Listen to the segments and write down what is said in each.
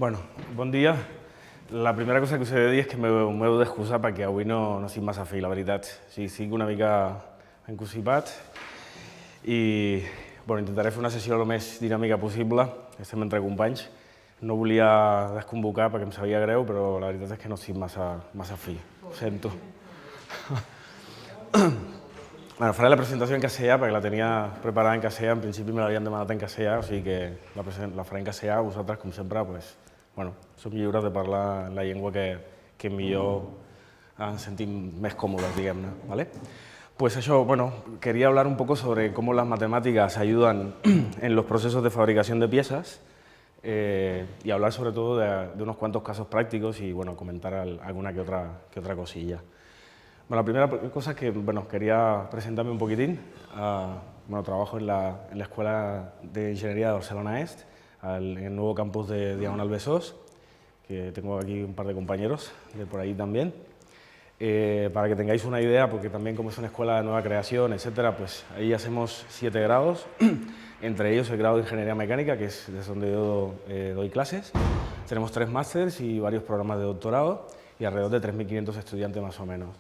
Bueno, bon dia. La primera cosa que us he de dir és que m'heu d'excusar perquè avui no estic massa fi, la veritat. O sigui, estic una mica encossipat i intentaré fer una sessió el més dinàmica possible. Estem entre companys. No volia desconvocar perquè em sabia greu, però la veritat és que no estic massa fi. Ho sento. Bueno, faré la presentació en castellà perquè la tenia preparada en castellà. En principi me l'havien demanat en castellà, o sigui que la faré en castellà. Vosaltres, com sempre, som lliures de parlar en la llengua que millor ens sentim més còmodes, diguem-ne. ¿Vale? Pues eso, quería hablar un poco sobre cómo las matemáticas ayudan en los procesos de fabricación de piezas y hablar sobre todo de unos cuantos casos prácticos y comentar alguna que otra cosilla. Bueno, la primera cosa es que quería presentarme un poquitín. Trabajo en la Escuela de Ingeniería de Barcelona Est, en el nuevo campus de Diagonal Besós, que tengo aquí un par de compañeros de por ahí también. Para que tengáis una idea, porque también como es una escuela de nueva creación, etcétera, pues ahí hacemos 7 grados, entre ellos el grado de Ingeniería Mecánica, que es desde donde yo doy clases. Tenemos 3 másters y varios programas de doctorado y alrededor de 3.500 estudiantes más o menos.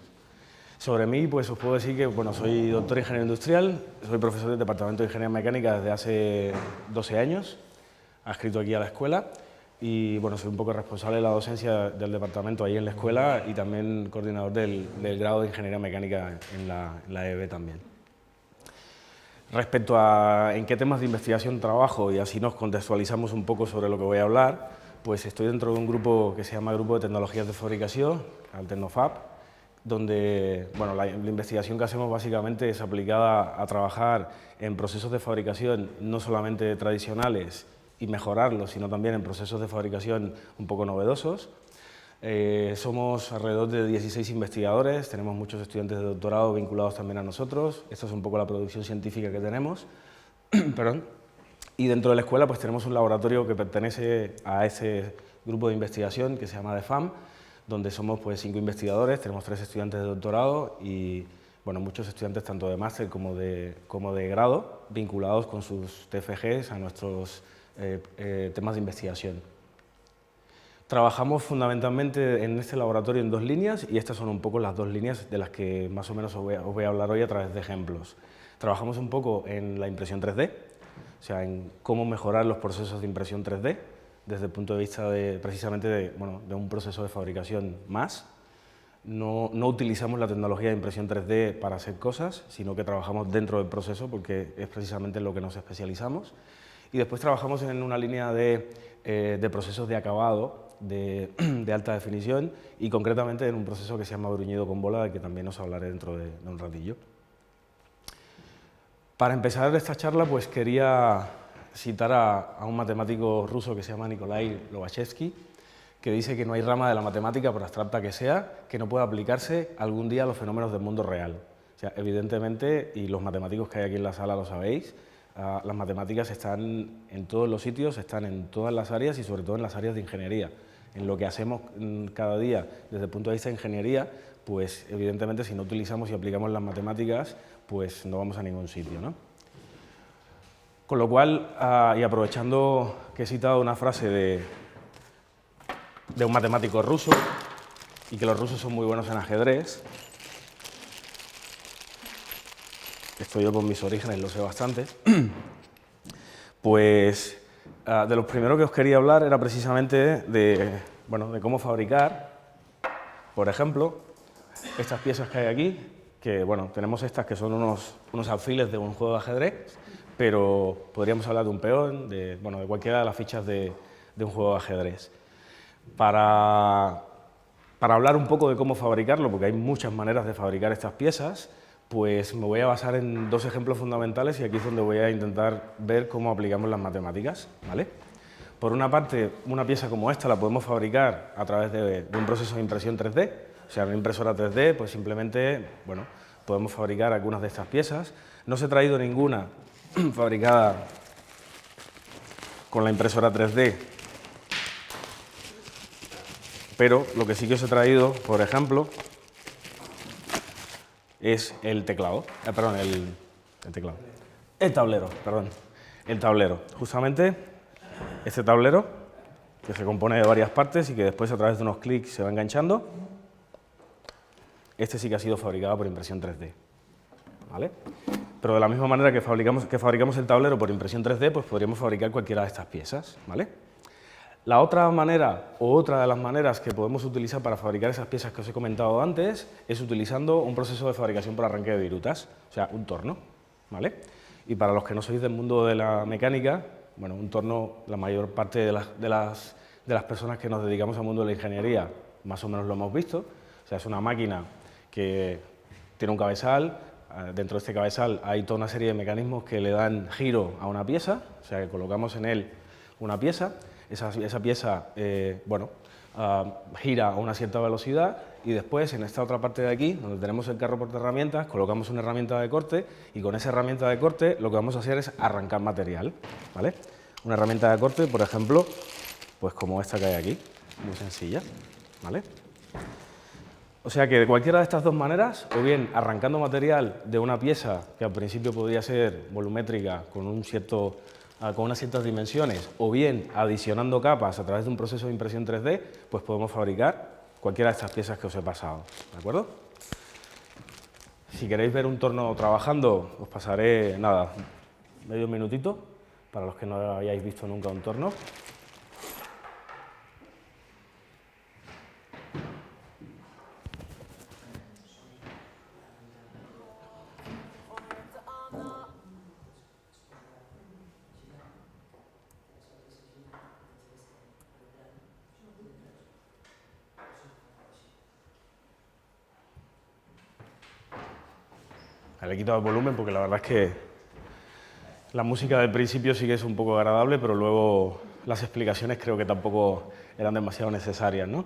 Sobre mí, pues os puedo decir que soy doctor en Ingeniería Industrial, soy profesor del Departamento de Ingeniería Mecánica desde hace 12 años, adscrito aquí a la escuela, y soy un poco responsable de la docencia del departamento ahí en la escuela y también coordinador del grado de Ingeniería Mecánica en la EB también. Respecto a en qué temas de investigación trabajo, y así nos contextualizamos un poco sobre lo que voy a hablar, pues estoy dentro de un grupo que se llama Grupo de Tecnologías de Fabricación, Alternofab, donde la investigación que hacemos básicamente es aplicada a trabajar en procesos de fabricación no solamente tradicionales y mejorarlos, sino también en procesos de fabricación un poco novedosos. Somos alrededor de 16 investigadores, tenemos muchos estudiantes de doctorado vinculados también a nosotros. Esta es un poco la producción científica que tenemos. Perdón. Y dentro de la escuela pues tenemos un laboratorio que pertenece a ese grupo de investigación que se llama DEFAM, donde somos 5 investigadores, tenemos 3 estudiantes de doctorado y muchos estudiantes tanto de máster como de grado, vinculados con sus TFGs a nuestros temas de investigación. Trabajamos fundamentalmente en este laboratorio en 2 líneas y estas son un poco las 2 líneas de las que más o menos os voy a hablar hoy a través de ejemplos. Trabajamos un poco en la impresión 3D, o sea, en cómo mejorar los procesos de impresión 3D desde el punto de vista precisamente de un proceso de fabricación más. No utilizamos la tecnología de impresión 3D para hacer cosas, sino que trabajamos dentro del proceso porque es precisamente en lo que nos especializamos. Y después trabajamos en una línea de procesos de acabado de alta definición y concretamente en un proceso que se llama bruñido con bola, del que también os hablaré dentro de un ratillo. Para empezar esta charla pues quería citar a un matemático ruso que se llama Nikolai Lobachevsky, que dice que no hay rama de la matemática, por abstracta que sea, que no pueda aplicarse algún día a los fenómenos del mundo real. O sea, evidentemente, y los matemáticos que hay aquí en la sala lo sabéis, las matemáticas están en todos los sitios, están en todas las áreas y sobre todo en las áreas de ingeniería. En lo que hacemos cada día desde el punto de vista de ingeniería, pues evidentemente si no utilizamos y aplicamos las matemáticas, pues no vamos a ningún sitio, ¿no? Con lo cual, y aprovechando que he citado una frase de un matemático ruso, y que los rusos son muy buenos en ajedrez, esto yo con mis orígenes lo sé bastante, pues de lo primero que os quería hablar era precisamente de cómo fabricar, por ejemplo, estas piezas que hay aquí, que tenemos estas que son unos alfiles de un juego de ajedrez, pero podríamos hablar de un peón, de cualquiera de las fichas de un juego de ajedrez. Para hablar un poco de cómo fabricarlo, porque hay muchas maneras de fabricar estas piezas, pues me voy a basar en 2 ejemplos fundamentales y aquí es donde voy a intentar ver cómo aplicamos las matemáticas, ¿vale? Por una parte, una pieza como esta la podemos fabricar a través de un proceso de impresión 3D, o sea, una impresora 3D, pues simplemente, podemos fabricar algunas de estas piezas. No os he traído ninguna fabricada con la impresora 3D, pero lo que sí que os he traído, por ejemplo, es el teclado, el tablero. Justamente este tablero que se compone de varias partes y que después a través de unos clics se va enganchando. Este sí que ha sido fabricado por impresión 3D, ¿vale? Pero de la misma manera que fabricamos el tablero por impresión 3D, pues podríamos fabricar cualquiera de estas piezas, ¿vale? La otra manera, o otra de las maneras que podemos utilizar para fabricar esas piezas que os he comentado antes, es utilizando un proceso de fabricación por arranque de virutas, o sea, un torno, ¿vale? Y para los que no sois del mundo de la mecánica, bueno, un torno, la mayor parte de las personas que nos dedicamos al mundo de la ingeniería, más o menos lo hemos visto. O sea, es una máquina que tiene un cabezal, dentro de este cabezal hay toda una serie de mecanismos que le dan giro a una pieza, o sea, que colocamos en él una pieza. Esa pieza, gira a una cierta velocidad y después en esta otra parte de aquí, donde tenemos el carro portaherramientas, colocamos una herramienta de corte y con esa herramienta de corte lo que vamos a hacer es arrancar material, ¿vale? Una herramienta de corte, por ejemplo, pues como esta que hay aquí, muy sencilla, ¿vale? O sea que de cualquiera de estas dos maneras, o bien arrancando material de una pieza que al principio podría ser volumétrica con unas ciertas dimensiones, o bien adicionando capas a través de un proceso de impresión 3D, pues podemos fabricar cualquiera de estas piezas que os he pasado, ¿de acuerdo? Si queréis ver un torno trabajando, os pasaré, nada, medio minutito, para los que no hayáis visto nunca un torno. Le he quitado el volumen porque la verdad es que la música del principio sí que es un poco agradable, pero luego las explicaciones creo que tampoco eran demasiado necesarias, ¿no?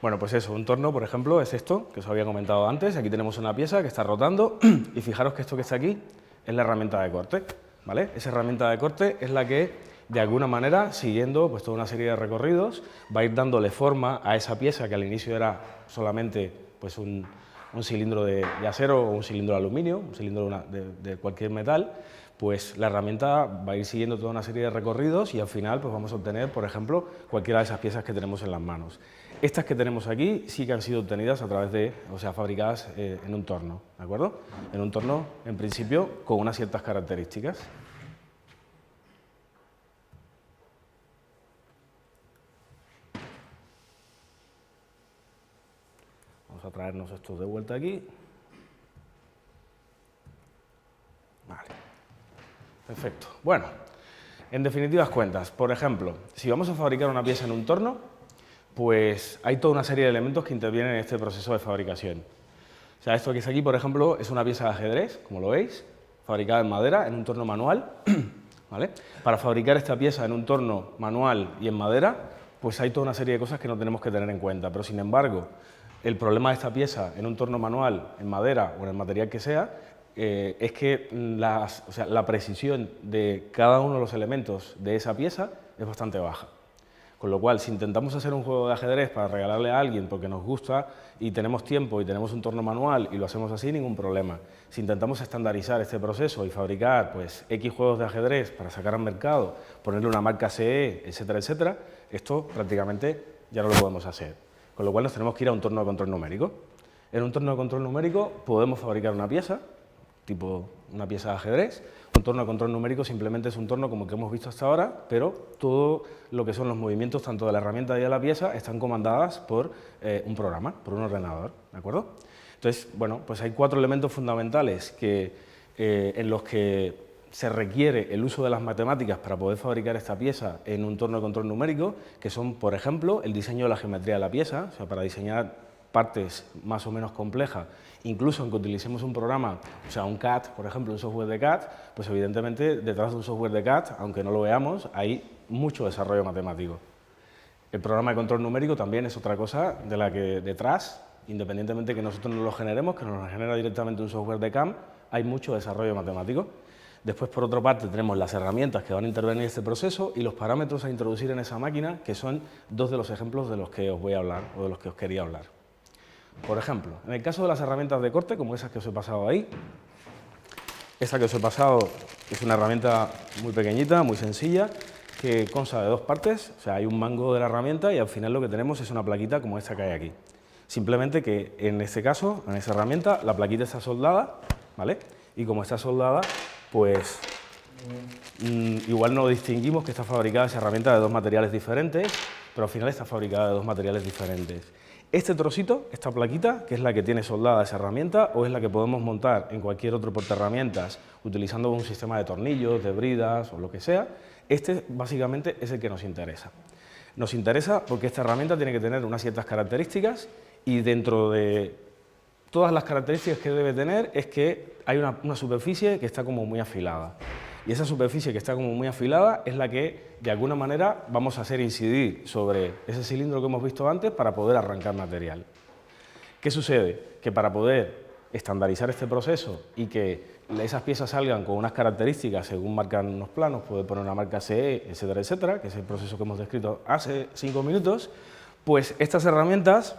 Bueno, pues eso, un torno, por ejemplo, es esto que os había comentado antes. Aquí tenemos una pieza que está rotando y fijaros que esto que está aquí es la herramienta de corte, ¿vale? Esa herramienta de corte es la que, de alguna manera, siguiendo pues, toda una serie de recorridos, va a ir dándole forma a esa pieza que al inicio era solamente pues, un cilindro de acero o un cilindro de aluminio, un cilindro de cualquier metal. Pues la herramienta va a ir siguiendo toda una serie de recorridos y al final pues vamos a obtener, por ejemplo, cualquiera de esas piezas que tenemos en las manos. Estas que tenemos aquí sí que han sido obtenidas a través de, o sea, fabricadas en un torno, ¿de acuerdo? En un torno, en principio, con unas ciertas características. Vamos a traernos estos de vuelta aquí. Vale. Perfecto. Bueno, en definitivas cuentas, por ejemplo, si vamos a fabricar una pieza en un torno, pues hay toda una serie de elementos que intervienen en este proceso de fabricación. O sea, esto que es aquí, por ejemplo, es una pieza de ajedrez, como lo veis, fabricada en madera, en un torno manual, ¿vale? Para fabricar esta pieza en un torno manual y en madera, pues hay toda una serie de cosas que no tenemos que tener en cuenta, pero sin embargo, el problema de esta pieza en un torno manual, en madera o en el material que sea, es que la precisión de cada uno de los elementos de esa pieza es bastante baja. Con lo cual, si intentamos hacer un juego de ajedrez para regalarle a alguien porque nos gusta y tenemos tiempo y tenemos un torno manual y lo hacemos así, ningún problema. Si intentamos estandarizar este proceso y fabricar pues, X juegos de ajedrez para sacar al mercado, ponerle una marca CE, etcétera, etcétera, esto prácticamente ya no lo podemos hacer. Con lo cual nos tenemos que ir a un torno de control numérico. En un torno de control numérico podemos fabricar una pieza, tipo una pieza de ajedrez. Un torno de control numérico simplemente es un torno como el que hemos visto hasta ahora, pero todo lo que son los movimientos tanto de la herramienta y de la pieza están comandadas por un programa, por un ordenador, ¿de acuerdo? Entonces, bueno, pues hay 4 elementos fundamentales en los que se requiere el uso de las matemáticas para poder fabricar esta pieza en un torno de control numérico, que son, por ejemplo, el diseño de la geometría de la pieza, o sea, para diseñar partes más o menos complejas, incluso aunque utilicemos un programa, o sea, un CAD, por ejemplo, un software de CAD, pues evidentemente detrás de un software de CAD, aunque no lo veamos, hay mucho desarrollo matemático. El programa de control numérico también es otra cosa de la que detrás, independientemente que nosotros no lo generemos, que nos lo genera directamente un software de CAM, hay mucho desarrollo matemático. Después, por otra parte, tenemos las herramientas que van a intervenir en este proceso y los parámetros a introducir en esa máquina, que son 2 de los ejemplos de los que os voy a hablar o de los que os quería hablar. Por ejemplo, en el caso de las herramientas de corte, como esas que os he pasado ahí, esta que os he pasado es una herramienta muy pequeñita, muy sencilla, que consta de dos partes, o sea, hay un mango de la herramienta y al final lo que tenemos es una plaquita como esta que hay aquí. Simplemente que en este caso, en esa herramienta, la plaquita está soldada, ¿vale? Y como está soldada, pues igual no distinguimos que está fabricada esa herramienta de dos materiales diferentes, pero al final está fabricada de dos materiales diferentes. Este trocito, esta plaquita, que es la que tiene soldada esa herramienta, o es la que podemos montar en cualquier otro portaherramientas utilizando un sistema de tornillos, de bridas o lo que sea, este básicamente es el que nos interesa. Nos interesa porque esta herramienta tiene que tener unas ciertas características y dentro de todas las características que debe tener es que hay una superficie que está como muy afilada. Y esa superficie que está como muy afilada es la que, de alguna manera, vamos a hacer incidir sobre ese cilindro que hemos visto antes para poder arrancar material. ¿Qué sucede? Que para poder estandarizar este proceso y que esas piezas salgan con unas características según marcan unos planos, puede poner una marca CE, etcétera, etcétera, que es el proceso que hemos descrito hace 5 minutos, pues estas herramientas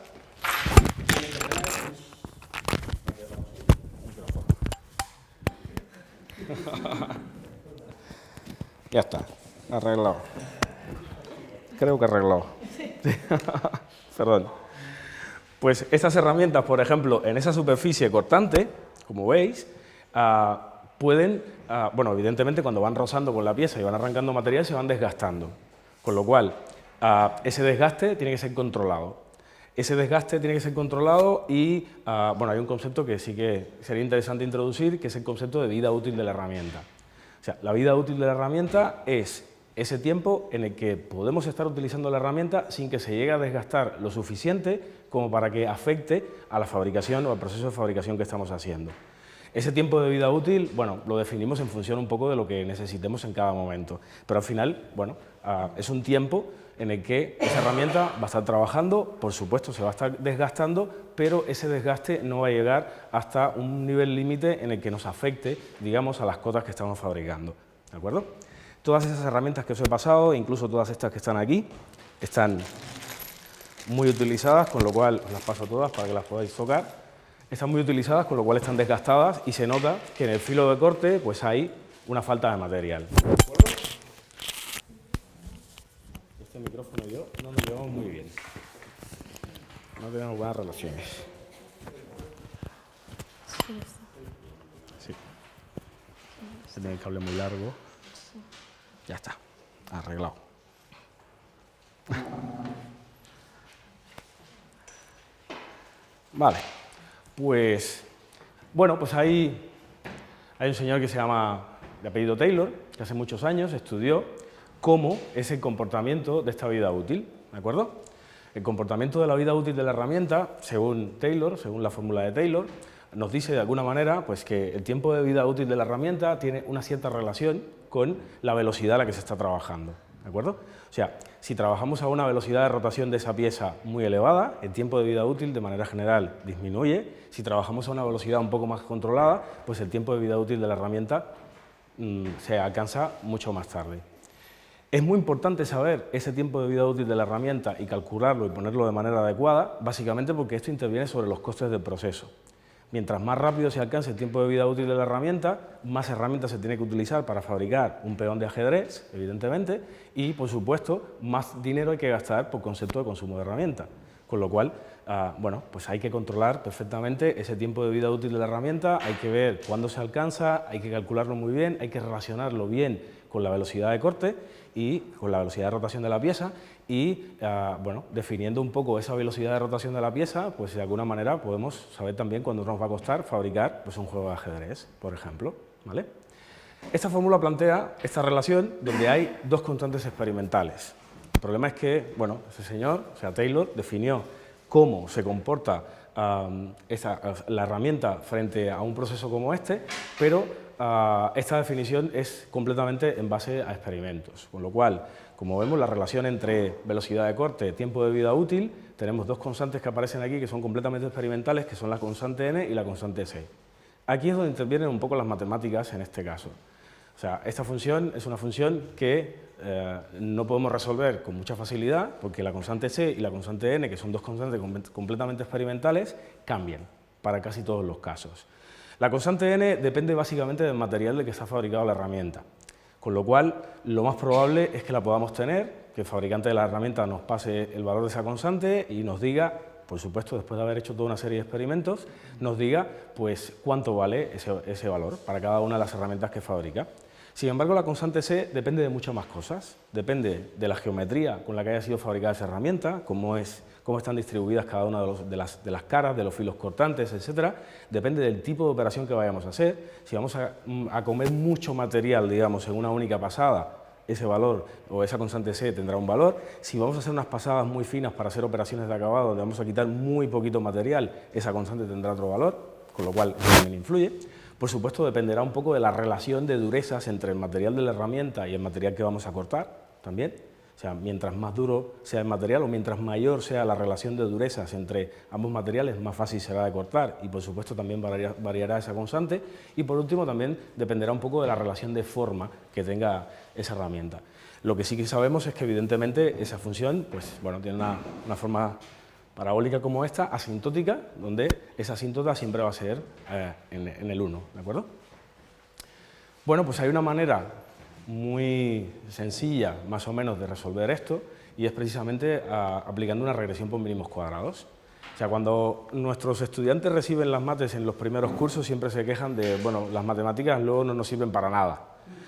ya está, arreglado. Creo que arreglado. Perdón. Pues estas herramientas, por ejemplo, en esa superficie cortante, como veis, pueden, bueno, evidentemente cuando van rozando con la pieza y van arrancando material se van desgastando. Con lo cual, ese desgaste tiene que ser controlado. Ese desgaste tiene que ser controlado y, bueno, hay un concepto que sí que sería interesante introducir, que es el concepto de vida útil de la herramienta. O sea, la vida útil de la herramienta es ese tiempo en el que podemos estar utilizando la herramienta sin que se llegue a desgastar lo suficiente como para que afecte a la fabricación o al proceso de fabricación que estamos haciendo. Ese tiempo de vida útil, bueno, lo definimos en función un poco de lo que necesitemos en cada momento, pero al final, bueno, es un tiempo en el que esa herramienta va a estar trabajando, por supuesto se va a estar desgastando, pero ese desgaste no va a llegar hasta un nivel límite en el que nos afecte, digamos, a las cotas que estamos fabricando, ¿de acuerdo? Todas esas herramientas que os he pasado, incluso todas estas que están aquí, están muy utilizadas, con lo cual os las paso todas para que las podáis tocar. Están muy utilizadas, con lo cual están desgastadas y se nota que en el filo de corte pues hay una falta de material. ¿De acuerdo? Este micrófono y yo no nos llevamos muy bien. No tenemos buenas relaciones. Sí. Se tiene el cable muy largo. Ya está, arreglado. Vale, pues, bueno, pues hay un señor que se llama, de apellido Taylor, que hace muchos años estudió cómo es el comportamiento de esta vida útil, ¿de acuerdo? El comportamiento de la vida útil de la herramienta, según Taylor, según la fórmula de Taylor, nos dice de alguna manera pues, que el tiempo de vida útil de la herramienta tiene una cierta relación con la velocidad a la que se está trabajando, ¿de acuerdo? O sea, si trabajamos a una velocidad de rotación de esa pieza muy elevada, el tiempo de vida útil de manera general disminuye. Si trabajamos a una velocidad un poco más controlada, pues el tiempo de vida útil de la herramienta se alcanza mucho más tarde. Es muy importante saber ese tiempo de vida útil de la herramienta y calcularlo y ponerlo de manera adecuada, básicamente porque esto interviene sobre los costes del proceso. Mientras más rápido se alcance el tiempo de vida útil de la herramienta, más herramientas se tiene que utilizar para fabricar un peón de ajedrez, evidentemente, y, por supuesto, más dinero hay que gastar por concepto de consumo de herramienta. Con lo cual, bueno, pues hay que controlar perfectamente ese tiempo de vida útil de la herramienta, hay que ver cuándo se alcanza, hay que calcularlo muy bien, hay que relacionarlo bien con la velocidad de corte y con la velocidad de rotación de la pieza y, bueno, definiendo un poco esa velocidad de rotación de la pieza, pues de alguna manera podemos saber también cuánto nos va a costar fabricar pues, un juego de ajedrez, por ejemplo, ¿vale? Esta fórmula plantea esta relación donde hay dos constantes experimentales. El problema es que, bueno, ese señor, o sea, Taylor, definió cómo se comporta la herramienta frente a un proceso como este, pero esta definición es completamente en base a experimentos, con lo cual, como vemos, la relación entre velocidad de corte y tiempo de vida útil, tenemos dos constantes que aparecen aquí que son completamente experimentales, que son la constante n y la constante c. Aquí es donde intervienen un poco las matemáticas en este caso. O sea, esta función es una función que no podemos resolver con mucha facilidad porque la constante c y la constante n, que son dos constantes completamente experimentales, cambian para casi todos los casos. La constante n depende básicamente del material de que está fabricada la herramienta. Con lo cual, lo más probable es que la podamos tener, que el fabricante de la herramienta nos pase el valor de esa constante y nos diga, por supuesto, después de haber hecho toda una serie de experimentos, nos diga pues, cuánto vale ese valor para cada una de las herramientas que fabrica. Sin embargo, la constante C depende de muchas más cosas. Depende de la geometría con la que haya sido fabricada esa herramienta, cómo están distribuidas cada una de las caras, de los filos cortantes, etc. Depende del tipo de operación que vayamos a hacer. Si vamos a comer mucho material, digamos, en una única pasada, ese valor o esa constante C tendrá un valor. Si vamos a hacer unas pasadas muy finas para hacer operaciones de acabado, donde vamos a quitar muy poquito material, esa constante tendrá otro valor, con lo cual eso también influye. Por supuesto, dependerá un poco de la relación de durezas entre el material de la herramienta y el material que vamos a cortar, también. O sea, mientras más duro sea el material o mientras mayor sea la relación de durezas entre ambos materiales, más fácil será de cortar y, por supuesto, también variará esa constante. Y, por último, también dependerá un poco de la relación de forma que tenga esa herramienta. Lo que sí que sabemos es que, evidentemente, esa función pues, bueno, tiene una forma parabólica como esta, asintótica, donde esa asíntota siempre va a ser en el 1, ¿de acuerdo? Bueno, pues hay una manera muy sencilla, más o menos, de resolver esto, y es precisamente aplicando una regresión por mínimos cuadrados. O sea, cuando nuestros estudiantes reciben las mates en los primeros cursos, siempre se quejan de, bueno, las matemáticas luego no nos sirven para nada.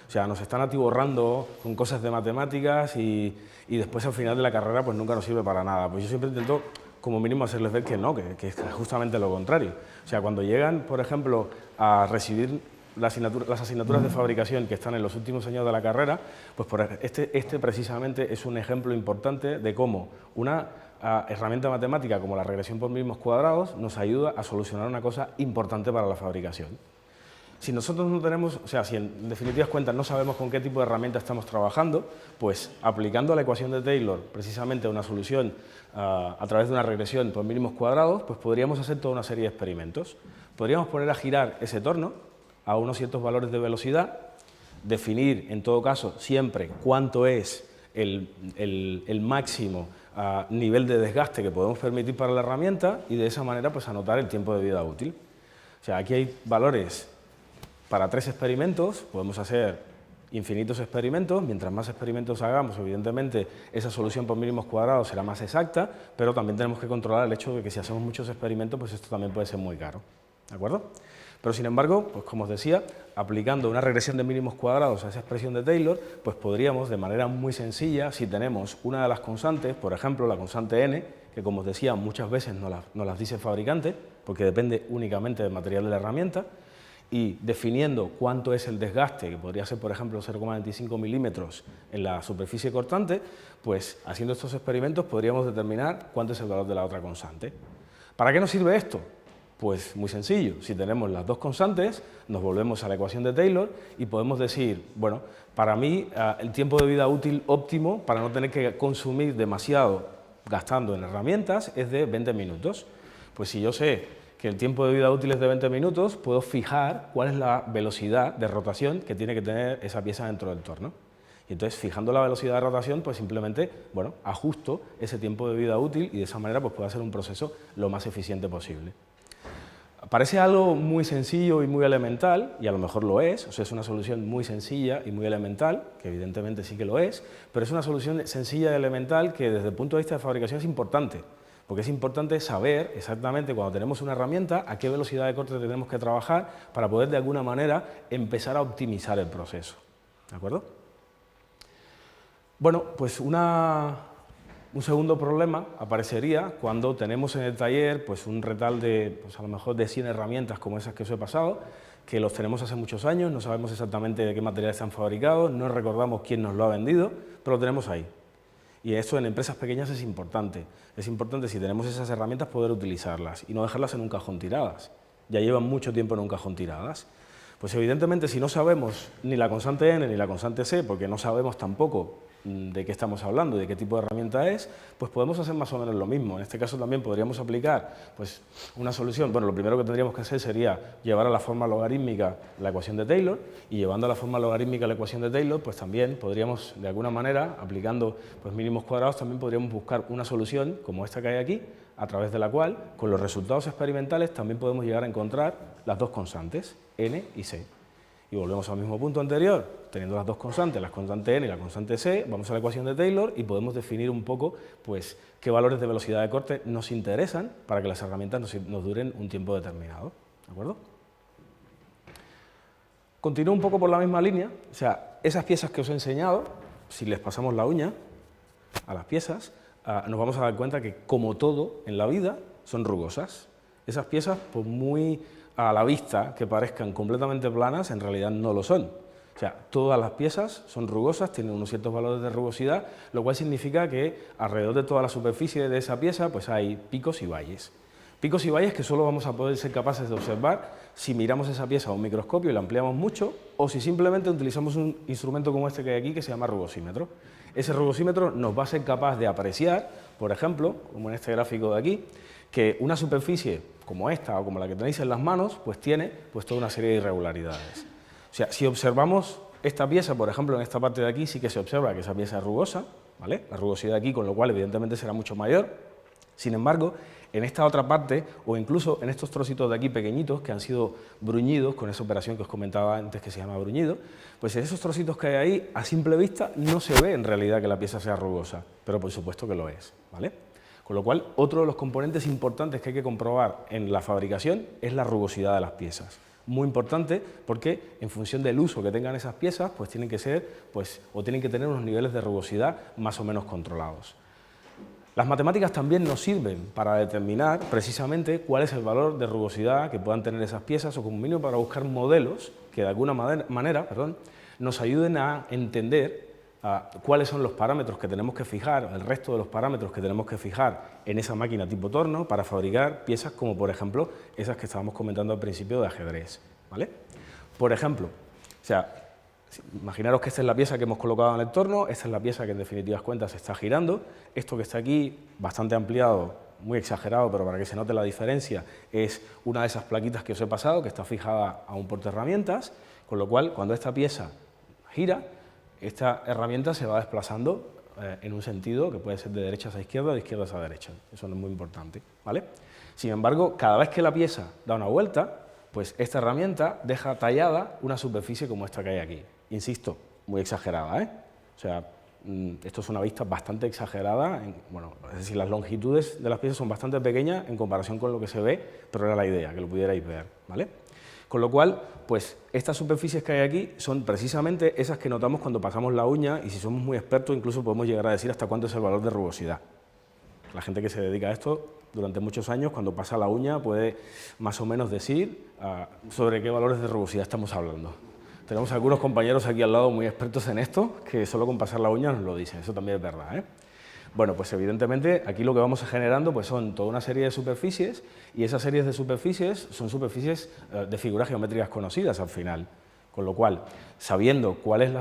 O sea, nos están atiborrando con cosas de matemáticas y después al final de la carrera pues nunca nos sirve para nada. Pues yo siempre intento como mínimo hacerles ver que no, que es justamente lo contrario. O sea, cuando llegan, por ejemplo, a recibir las asignaturas de fabricación que están en los últimos años de la carrera, pues este precisamente es un ejemplo importante de cómo una herramienta matemática como la regresión por mínimos cuadrados nos ayuda a solucionar una cosa importante para la fabricación. Si nosotros no tenemos, o sea, si en definitivas cuentas no sabemos con qué tipo de herramienta estamos trabajando, pues aplicando la ecuación de Taylor precisamente una solución a través de una regresión por mínimos cuadrados, pues podríamos hacer toda una serie de experimentos. Podríamos poner a girar ese torno a unos ciertos valores de velocidad, definir en todo caso siempre cuánto es el máximo nivel de desgaste que podemos permitir para la herramienta y de esa manera pues anotar el tiempo de vida útil. O sea, aquí hay valores para 3 experimentos, podemos hacer infinitos experimentos, mientras más experimentos hagamos, evidentemente esa solución por mínimos cuadrados será más exacta, pero también tenemos que controlar el hecho de que si hacemos muchos experimentos, pues esto también puede ser muy caro, ¿de acuerdo? Pero sin embargo, pues como os decía, aplicando una regresión de mínimos cuadrados a esa expresión de Taylor, pues podríamos de manera muy sencilla, si tenemos una de las constantes, por ejemplo la constante n, que como os decía muchas veces no las dice el fabricante, porque depende únicamente del material de la herramienta, y definiendo cuánto es el desgaste, que podría ser por ejemplo 0,25 milímetros en la superficie cortante, pues haciendo estos experimentos podríamos determinar cuánto es el valor de la otra constante. ¿Para qué nos sirve esto? Pues muy sencillo, si tenemos las dos constantes, nos volvemos a la ecuación de Taylor y podemos decir, bueno, para mí el tiempo de vida útil óptimo, para no tener que consumir demasiado gastando en herramientas, es de 20 minutos. Pues si yo sé que el tiempo de vida útil es de 20 minutos, puedo fijar cuál es la velocidad de rotación que tiene que tener esa pieza dentro del torno. Y entonces, fijando la velocidad de rotación, pues simplemente, bueno, ajusto ese tiempo de vida útil y de esa manera pues puedo hacer un proceso lo más eficiente posible. Parece algo muy sencillo y muy elemental, y a lo mejor lo es, o sea, es una solución muy sencilla y muy elemental, que evidentemente sí que lo es, pero es una solución sencilla y elemental que desde el punto de vista de fabricación es importante, porque es importante saber exactamente cuando tenemos una herramienta a qué velocidad de corte tenemos que trabajar para poder de alguna manera empezar a optimizar el proceso, ¿de acuerdo? Bueno, pues un segundo problema aparecería cuando tenemos en el taller pues un retal de pues a lo mejor de 100 herramientas como esas que os he pasado, que los tenemos hace muchos años, no sabemos exactamente de qué materiales están fabricados, no recordamos quién nos lo ha vendido, pero lo tenemos ahí. Y esto en empresas pequeñas es importante. Es importante, si tenemos esas herramientas, poder utilizarlas y no dejarlas en un cajón tiradas. Ya llevan mucho tiempo en un cajón tiradas. Pues evidentemente, si no sabemos ni la constante n ni la constante c, porque no sabemos tampoco de qué estamos hablando, de qué tipo de herramienta es, pues podemos hacer más o menos lo mismo. En este caso también podríamos aplicar pues, una solución. Bueno, lo primero que tendríamos que hacer sería llevar a la forma logarítmica la ecuación de Taylor, y llevando a la forma logarítmica la ecuación de Taylor, pues también podríamos, de alguna manera, aplicando pues, mínimos cuadrados, también podríamos buscar una solución como esta que hay aquí, a través de la cual, con los resultados experimentales, también podemos llegar a encontrar las dos constantes, n y c. Y volvemos al mismo punto anterior, teniendo las dos constantes, la constante n y la constante c, vamos a la ecuación de Taylor y podemos definir un poco pues, qué valores de velocidad de corte nos interesan para que las herramientas nos duren un tiempo determinado. ¿De acuerdo? Continúo un poco por la misma línea, o sea, esas piezas que os he enseñado, si les pasamos la uña a las piezas, nos vamos a dar cuenta que, como todo en la vida, son rugosas. Esas piezas, pues muy a la vista que parezcan completamente planas, en realidad no lo son. O sea, todas las piezas son rugosas, tienen unos ciertos valores de rugosidad, lo cual significa que alrededor de toda la superficie de esa pieza pues hay picos y valles. Picos y valles que solo vamos a poder ser capaces de observar si miramos esa pieza a un microscopio y la ampliamos mucho, o si simplemente utilizamos un instrumento como este que hay aquí, que se llama rugosímetro. Ese rugosímetro nos va a ser capaz de apreciar, por ejemplo, como en este gráfico de aquí, que una superficie como esta o como la que tenéis en las manos, pues tiene pues toda una serie de irregularidades. O sea, si observamos esta pieza, por ejemplo, en esta parte de aquí, sí que se observa que esa pieza es rugosa, ¿vale? La rugosidad de aquí, con lo cual evidentemente será mucho mayor. Sin embargo, en esta otra parte, o incluso en estos trocitos de aquí pequeñitos que han sido bruñidos, con esa operación que os comentaba antes que se llama bruñido, pues en esos trocitos que hay ahí, a simple vista, no se ve en realidad que la pieza sea rugosa, pero por supuesto que lo es, ¿vale? Con lo cual, otro de los componentes importantes que hay que comprobar en la fabricación es la rugosidad de las piezas. Muy importante porque en función del uso que tengan esas piezas, pues tienen que ser, pues, o tienen que tener unos niveles de rugosidad más o menos controlados. Las matemáticas también nos sirven para determinar precisamente cuál es el valor de rugosidad que puedan tener esas piezas, o como mínimo para buscar modelos que de alguna manera nos ayuden a entender cuáles son los parámetros que tenemos que fijar, el resto de los parámetros que tenemos que fijar en esa máquina tipo torno para fabricar piezas como, por ejemplo, esas que estábamos comentando al principio de ajedrez, ¿vale? Por ejemplo, o sea, imaginaros que esta es la pieza que hemos colocado en el torno, esta es la pieza que en definitivas cuentas se está girando, esto que está aquí, bastante ampliado, muy exagerado, pero para que se note la diferencia, es una de esas plaquitas que os he pasado, que está fijada a un portaherramientas, con lo cual, cuando esta pieza gira, esta herramienta se va desplazando en un sentido que puede ser de derechas a izquierda o de izquierdas a derecha. Eso no es muy importante, ¿vale? Sin embargo, cada vez que la pieza da una vuelta, pues esta herramienta deja tallada una superficie como esta que hay aquí. Insisto, muy exagerada, ¿eh? O sea, esto es una vista bastante exagerada, bueno, es decir, las longitudes de las piezas son bastante pequeñas en comparación con lo que se ve, pero era la idea, que lo pudierais ver, ¿vale? Con lo cual, pues estas superficies que hay aquí son precisamente esas que notamos cuando pasamos la uña, y si somos muy expertos incluso podemos llegar a decir hasta cuánto es el valor de rugosidad. La gente que se dedica a esto durante muchos años, cuando pasa la uña, puede más o menos decir sobre qué valores de rugosidad estamos hablando. Tenemos algunos compañeros aquí al lado muy expertos en esto, que solo con pasar la uña nos lo dicen, eso también es verdad, ¿eh? Bueno, pues evidentemente aquí lo que vamos generando pues son toda una serie de superficies, y esas series de superficies son superficies de figuras geométricas conocidas al final. Con lo cual, sabiendo cuáles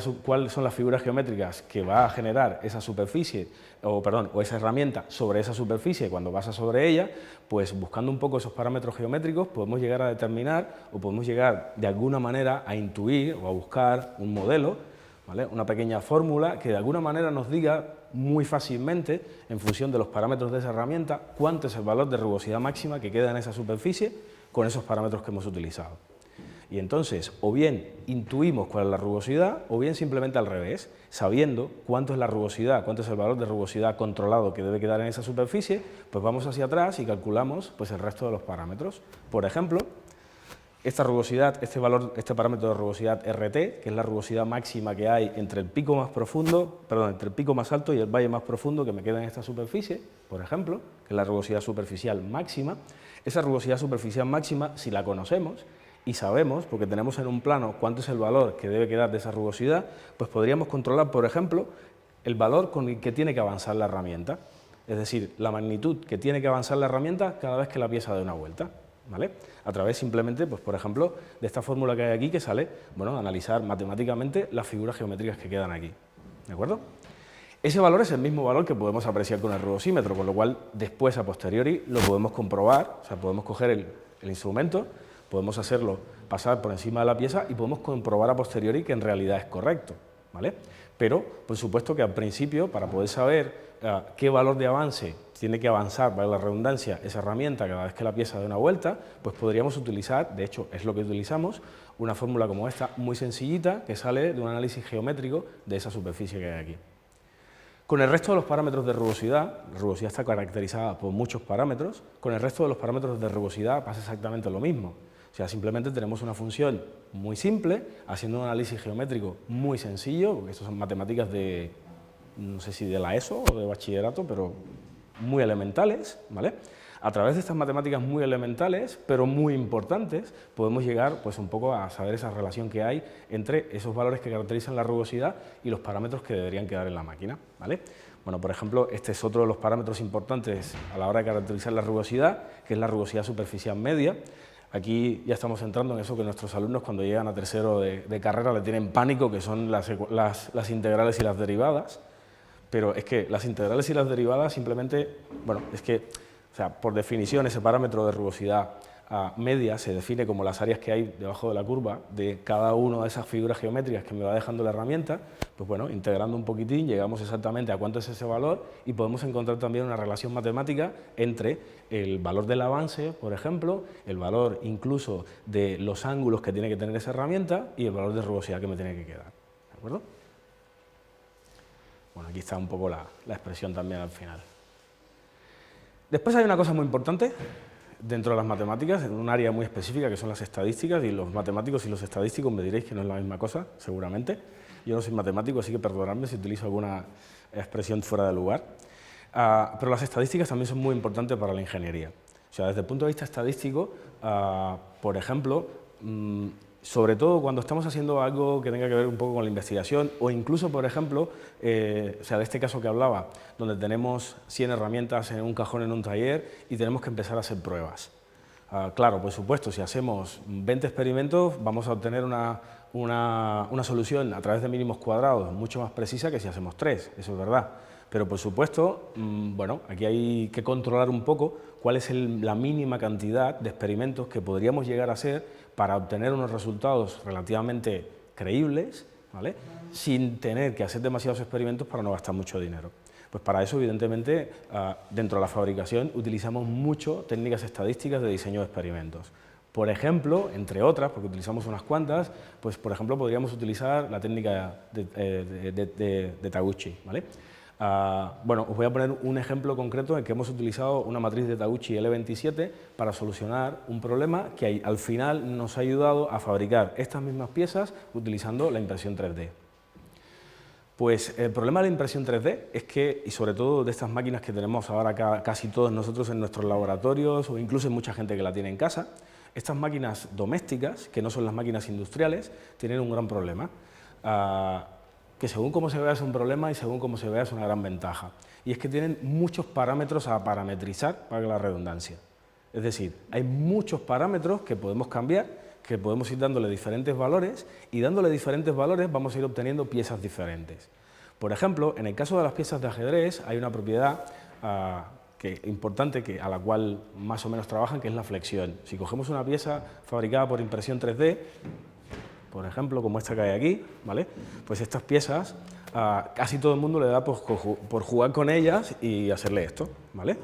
son las figuras geométricas que va a generar esa superficie, o esa herramienta sobre esa superficie cuando pasa sobre ella, pues buscando un poco esos parámetros geométricos podemos llegar a determinar, o podemos llegar de alguna manera a intuir o a buscar un modelo, ¿vale? Una pequeña fórmula que de alguna manera nos diga muy fácilmente, en función de los parámetros de esa herramienta, cuánto es el valor de rugosidad máxima que queda en esa superficie con esos parámetros que hemos utilizado. Y entonces, o bien intuimos cuál es la rugosidad, o bien simplemente al revés, sabiendo cuánto es la rugosidad, cuánto es el valor de rugosidad controlado que debe quedar en esa superficie, pues vamos hacia atrás y calculamos pues, el resto de los parámetros. Por ejemplo, esta rugosidad, este parámetro de rugosidad RT, que es la rugosidad máxima que hay entre el pico más profundo, entre el pico más alto y el valle más profundo que me queda en esta superficie, por ejemplo, que es la rugosidad superficial máxima. Esa rugosidad superficial máxima, si la conocemos y sabemos, porque tenemos en un plano cuánto es el valor que debe quedar de esa rugosidad, pues podríamos controlar, por ejemplo, el valor con el que tiene que avanzar la herramienta, es decir, la magnitud que tiene que avanzar la herramienta cada vez que la pieza dé una vuelta, ¿vale? A través simplemente, pues, por ejemplo, de esta fórmula que hay aquí que sale, bueno, analizar matemáticamente las figuras geométricas que quedan aquí, ¿de acuerdo? Ese valor es el mismo valor que podemos apreciar con el rugosímetro, con lo cual después, a posteriori, lo podemos comprobar, o sea, podemos coger el instrumento, podemos hacerlo pasar por encima de la pieza y podemos comprobar a posteriori que en realidad es correcto, ¿vale? Pero, por supuesto que al principio, para poder saber qué valor de avance tiene que avanzar, vale la redundancia, esa herramienta cada vez que la pieza dé una vuelta, pues podríamos utilizar, de hecho es lo que utilizamos, una fórmula como esta, muy sencillita, que sale de un análisis geométrico de esa superficie que hay aquí. Con el resto de los parámetros de rugosidad, la rugosidad está caracterizada por muchos parámetros, con el resto de los parámetros de rugosidad pasa exactamente lo mismo. O sea, simplemente tenemos una función muy simple, haciendo un análisis geométrico muy sencillo, porque estas son matemáticas de, no sé si de la ESO o de bachillerato, pero muy elementales, ¿vale? A través de estas matemáticas muy elementales, pero muy importantes, podemos llegar pues, un poco a saber esa relación que hay entre esos valores que caracterizan la rugosidad y los parámetros que deberían quedar en la máquina, ¿vale? Bueno, por ejemplo, este es otro de los parámetros importantes a la hora de caracterizar la rugosidad, que es la rugosidad superficial media. Aquí ya estamos entrando en eso que nuestros alumnos cuando llegan a tercero de carrera le tienen pánico, que son las integrales y las derivadas. Pero es que las integrales y las derivadas simplemente, bueno, es que, o sea, por definición ese parámetro de rugosidad media se define como las áreas que hay debajo de la curva de cada una de esas figuras geométricas que me va dejando la herramienta. Pues bueno, integrando un poquitín llegamos exactamente a cuánto es ese valor y podemos encontrar también una relación matemática entre el valor del avance, por ejemplo, el valor incluso de los ángulos que tiene que tener esa herramienta y el valor de rugosidad que me tiene que quedar, ¿de acuerdo? Bueno, aquí está un poco la expresión también al final. Después hay una cosa muy importante dentro de las matemáticas, en un área muy específica que son las estadísticas, y los matemáticos y los estadísticos me diréis que no es la misma cosa, seguramente. Yo no soy matemático, así que perdonadme si utilizo alguna expresión fuera de lugar. Pero las estadísticas también son muy importantes para la ingeniería. O sea, desde el punto de vista estadístico, por ejemplo, sobre todo cuando estamos haciendo algo que tenga que ver un poco con la investigación o incluso, por ejemplo, o sea, de este caso que hablaba, donde tenemos 100 herramientas en un cajón en un taller y tenemos que empezar a hacer pruebas. Claro, por supuesto, si hacemos 20 experimentos vamos a obtener una solución a través de mínimos cuadrados mucho más precisa que si hacemos 3, eso es verdad. Pero, por supuesto, bueno, aquí hay que controlar un poco cuál es la mínima cantidad de experimentos que podríamos llegar a hacer para obtener unos resultados relativamente creíbles, ¿vale?, sin tener que hacer demasiados experimentos para no gastar mucho dinero. Pues para eso, evidentemente, dentro de la fabricación utilizamos mucho técnicas estadísticas de diseño de experimentos. Por ejemplo, entre otras, porque utilizamos unas cuantas, pues por ejemplo podríamos utilizar la técnica de Taguchi, ¿vale? Bueno, os voy a poner un ejemplo concreto en que hemos utilizado una matriz de Taguchi L27 para solucionar un problema que al final nos ha ayudado a fabricar estas mismas piezas utilizando la impresión 3D. Pues el problema de la impresión 3D es que, y sobre todo de estas máquinas que tenemos ahora casi todos nosotros en nuestros laboratorios o incluso en mucha gente que la tiene en casa, estas máquinas domésticas, que no son las máquinas industriales, tienen un gran problema. Que según cómo se vea es un problema y según cómo se vea es una gran ventaja. Y es que tienen muchos parámetros a parametrizar, para la redundancia. Es decir, hay muchos parámetros que podemos cambiar, que podemos ir dándole diferentes valores, y dándole diferentes valores vamos a ir obteniendo piezas diferentes. Por ejemplo, en el caso de las piezas de ajedrez hay una propiedad importante a la cual más o menos trabajan, que es la flexión. Si cogemos una pieza fabricada por impresión 3D, por ejemplo, como esta que hay aquí, ¿vale?, pues estas piezas casi todo el mundo le da por jugar con ellas y hacerle esto, ¿vale?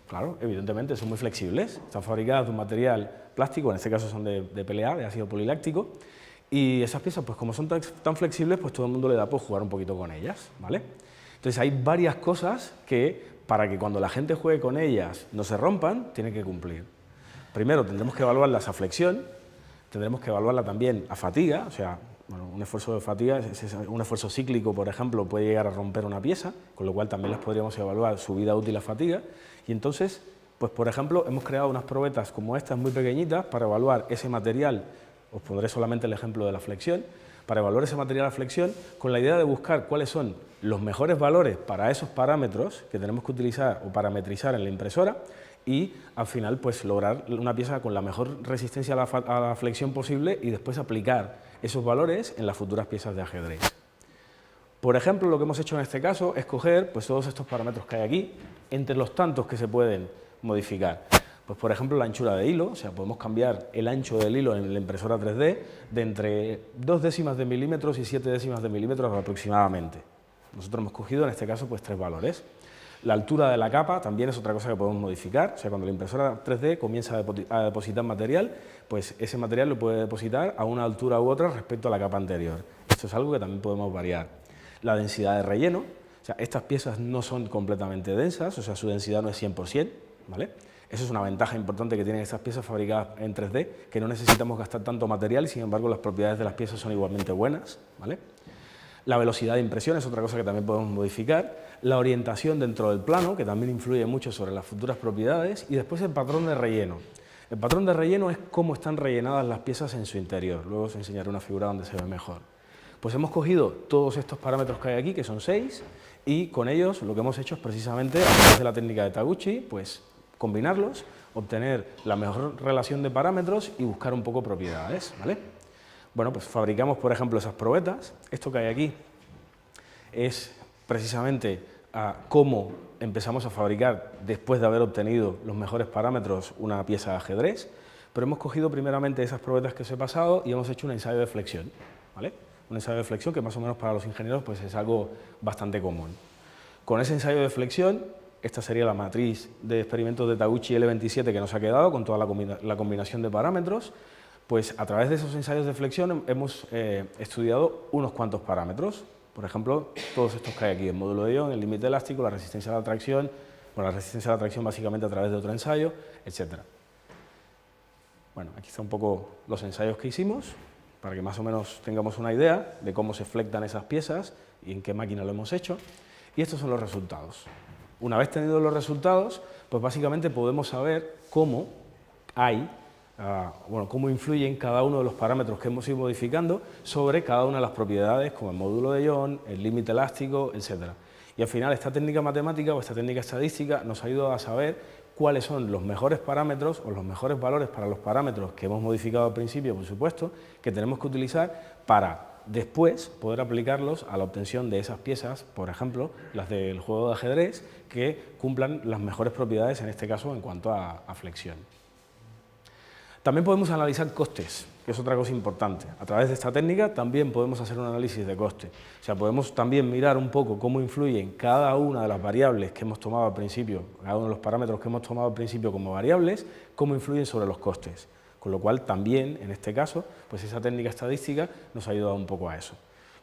Claro, evidentemente son muy flexibles, están fabricadas de un material plástico, en este caso son de PLA, de ácido poliláctico, y esas piezas, pues como son tan flexibles, pues todo el mundo le da por jugar un poquito con ellas, ¿vale? Entonces hay varias cosas que, para que cuando la gente juegue con ellas no se rompan, tienen que cumplir. Primero, tendremos que evaluarlas a flexión, tendremos que evaluarla también a fatiga, o sea, bueno, un esfuerzo de fatiga, un esfuerzo cíclico, por ejemplo, puede llegar a romper una pieza, con lo cual también las podríamos evaluar su vida útil a fatiga, y entonces, pues por ejemplo, hemos creado unas probetas como estas muy pequeñitas para evaluar ese material, os pondré solamente el ejemplo de la flexión, para evaluar ese material a flexión con la idea de buscar cuáles son los mejores valores para esos parámetros que tenemos que utilizar o parametrizar en la impresora, y al final pues lograr una pieza con la mejor resistencia a la flexión posible y después aplicar esos valores en las futuras piezas de ajedrez. Por ejemplo, lo que hemos hecho en este caso es coger pues, todos estos parámetros que hay aquí, entre los tantos que se pueden modificar. Pues por ejemplo la anchura de hilo, o sea, podemos cambiar el ancho del hilo en la impresora 3D de entre 0,2 de milímetros y 0,7 de milímetros aproximadamente, Nosotros hemos cogido en este caso pues 3 valores. La altura de la capa también es otra cosa que podemos modificar, o sea, cuando la impresora 3D comienza a depositar material, pues ese material lo puede depositar a una altura u otra respecto a la capa anterior. Esto es algo que también podemos variar. La densidad de relleno, o sea, estas piezas no son completamente densas, o sea, su densidad no es 100%, ¿vale? Eso es una ventaja importante que tienen estas piezas fabricadas en 3D, que no necesitamos gastar tanto material y sin embargo las propiedades de las piezas son igualmente buenas, ¿vale? La velocidad de impresión es otra cosa que también podemos modificar, la orientación dentro del plano, que también influye mucho sobre las futuras propiedades, y después el patrón de relleno. El patrón de relleno es cómo están rellenadas las piezas en su interior, luego os enseñaré una figura donde se ve mejor. Pues hemos cogido todos estos parámetros que hay aquí, que son 6, y con ellos lo que hemos hecho es precisamente, a través de la técnica de Taguchi, pues combinarlos, obtener la mejor relación de parámetros y buscar un poco propiedades, ¿vale? Bueno, pues fabricamos, por ejemplo, esas probetas. Esto que hay aquí es precisamente cómo empezamos a fabricar, después de haber obtenido los mejores parámetros, una pieza de ajedrez, pero hemos cogido primeramente esas probetas que os he pasado y hemos hecho un ensayo de flexión, ¿vale? Un ensayo de flexión que más o menos para los ingenieros pues es algo bastante común. Con ese ensayo de flexión, esta sería la matriz de experimentos de Taguchi L27 que nos ha quedado, con toda la combinación de parámetros. Pues a través de esos ensayos de flexión hemos estudiado unos cuantos parámetros, por ejemplo, todos estos que hay aquí, el módulo de ion, el límite elástico, la resistencia a la tracción, bueno, la resistencia a la tracción básicamente a través de otro ensayo, etc. Bueno, aquí están un poco los ensayos que hicimos, para que más o menos tengamos una idea de cómo se flectan esas piezas y en qué máquina lo hemos hecho, y estos son los resultados. Una vez tenidos los resultados, pues básicamente podemos saber cómo cómo influyen cada uno de los parámetros que hemos ido modificando sobre cada una de las propiedades, como el módulo de ion, el límite elástico, etc. Y al final esta técnica matemática o esta técnica estadística nos ayuda a saber cuáles son los mejores parámetros o los mejores valores para los parámetros que hemos modificado al principio, por supuesto, que tenemos que utilizar para después poder aplicarlos a la obtención de esas piezas, por ejemplo, las del juego de ajedrez, que cumplan las mejores propiedades, en este caso, en cuanto a flexión. También podemos analizar costes, que es otra cosa importante. A través de esta técnica también podemos hacer un análisis de coste. O sea, podemos también mirar un poco cómo influyen cada una de las variables que hemos tomado al principio, cada uno de los parámetros que hemos tomado al principio como variables, cómo influyen sobre los costes. Con lo cual también, en este caso, pues esa técnica estadística nos ha ayudado un poco a eso.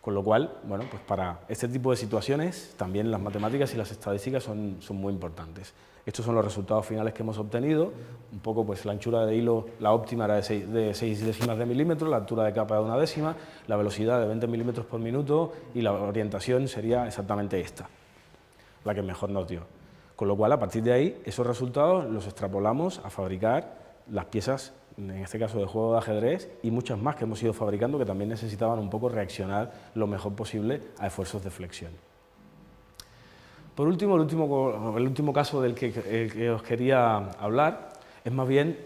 Con lo cual, bueno, pues para este tipo de situaciones también las matemáticas y las estadísticas son muy importantes. Estos son los resultados finales que hemos obtenido. Un poco, pues la anchura de hilo, la óptima era de 6 décimas de milímetro, la altura de capa de 1 décima, la velocidad de 20 milímetros por minuto y la orientación sería exactamente esta, la que mejor nos dio. Con lo cual, a partir de ahí, esos resultados los extrapolamos a fabricar las piezas, en este caso de juego de ajedrez, y muchas más que hemos ido fabricando que también necesitaban un poco reaccionar lo mejor posible a esfuerzos de flexión. Por último, el último caso del que os quería hablar es más bien,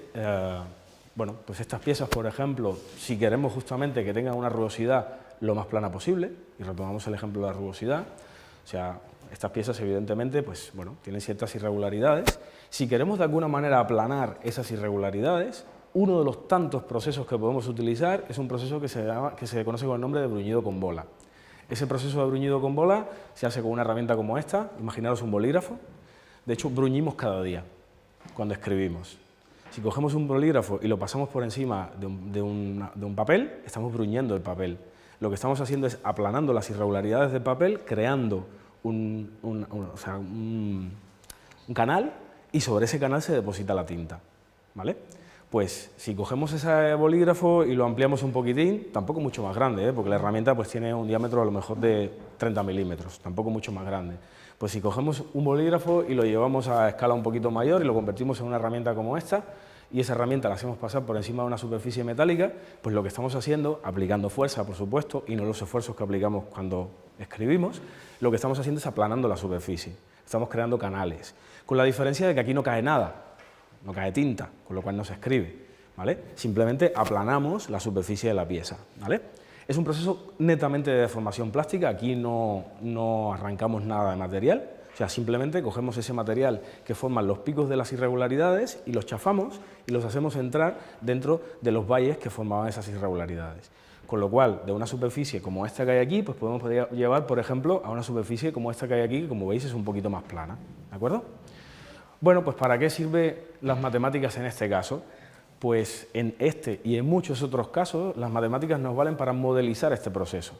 bueno, pues estas piezas, por ejemplo, si queremos justamente que tengan una rugosidad lo más plana posible, y retomamos el ejemplo de la rugosidad, o sea, estas piezas evidentemente pues, bueno, tienen ciertas irregularidades. Si queremos de alguna manera aplanar esas irregularidades, uno de los tantos procesos que podemos utilizar es un proceso que se conoce con el nombre de bruñido con bola. Ese proceso de bruñido con bola se hace con una herramienta como esta, imaginaros un bolígrafo. De hecho, bruñimos cada día cuando escribimos. Si cogemos un bolígrafo y lo pasamos por encima de un papel, estamos bruñendo el papel. Lo que estamos haciendo es aplanando las irregularidades del papel, creando un canal, y sobre ese canal se deposita la tinta, ¿vale? Pues si cogemos ese bolígrafo y lo ampliamos un poquitín, tampoco mucho más grande, porque la herramienta pues tiene un diámetro a lo mejor de 30 milímetros, tampoco mucho más grande. Pues si cogemos un bolígrafo y lo llevamos a escala un poquito mayor y lo convertimos en una herramienta como esta, y esa herramienta la hacemos pasar por encima de una superficie metálica, pues lo que estamos haciendo, aplicando fuerza, por supuesto, y no los esfuerzos que aplicamos cuando escribimos, lo que estamos haciendo es aplanando la superficie, estamos creando canales, con la diferencia de que aquí no cae nada, no cae tinta, con lo cual no se escribe, ¿vale? Simplemente aplanamos la superficie de la pieza, ¿vale? Es un proceso netamente de deformación plástica, aquí no arrancamos nada de material, o sea, simplemente cogemos ese material que forman los picos de las irregularidades y los chafamos y los hacemos entrar dentro de los valles que formaban esas irregularidades. Con lo cual, de una superficie como esta que hay aquí, pues podemos llevar, por ejemplo, a una superficie como esta que hay aquí, que como veis es un poquito más plana, ¿de acuerdo? Bueno, pues ¿para qué sirven las matemáticas en este caso? Pues en este y en muchos otros casos, las matemáticas nos valen para modelizar este proceso.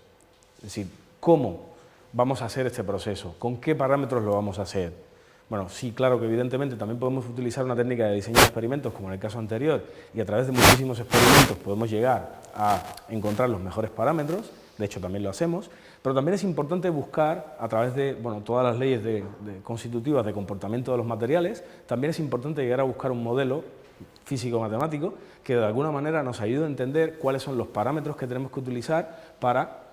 Es decir, ¿cómo vamos a hacer este proceso? ¿Con qué parámetros lo vamos a hacer? Bueno, sí, claro que evidentemente también podemos utilizar una técnica de diseño de experimentos, como en el caso anterior, y a través de muchísimos experimentos podemos llegar a encontrar los mejores parámetros, de hecho también lo hacemos, pero también es importante buscar, a través de todas las leyes constitutivas de comportamiento de los materiales, también es importante llegar a buscar un modelo físico-matemático que de alguna manera nos ayude a entender cuáles son los parámetros que tenemos que utilizar para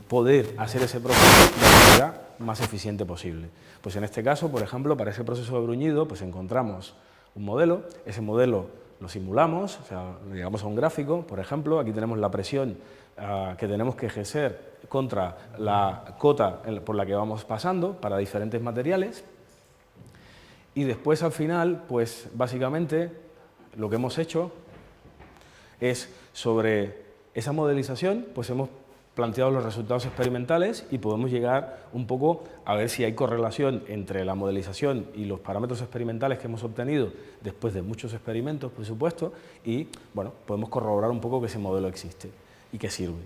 poder hacer ese proceso de la manera más eficiente posible. Pues en este caso, por ejemplo, para ese proceso de bruñido, pues encontramos un modelo, ese modelo lo simulamos, o sea, llegamos a un gráfico, por ejemplo, aquí tenemos la presión que tenemos que ejercer contra la cota por la que vamos pasando para diferentes materiales, y después al final, pues básicamente lo que hemos hecho es sobre esa modelización, pues hemos planteado los resultados experimentales y podemos llegar un poco a ver si hay correlación entre la modelización y los parámetros experimentales que hemos obtenido después de muchos experimentos, por supuesto, y bueno, podemos corroborar un poco que ese modelo existe y que sirve.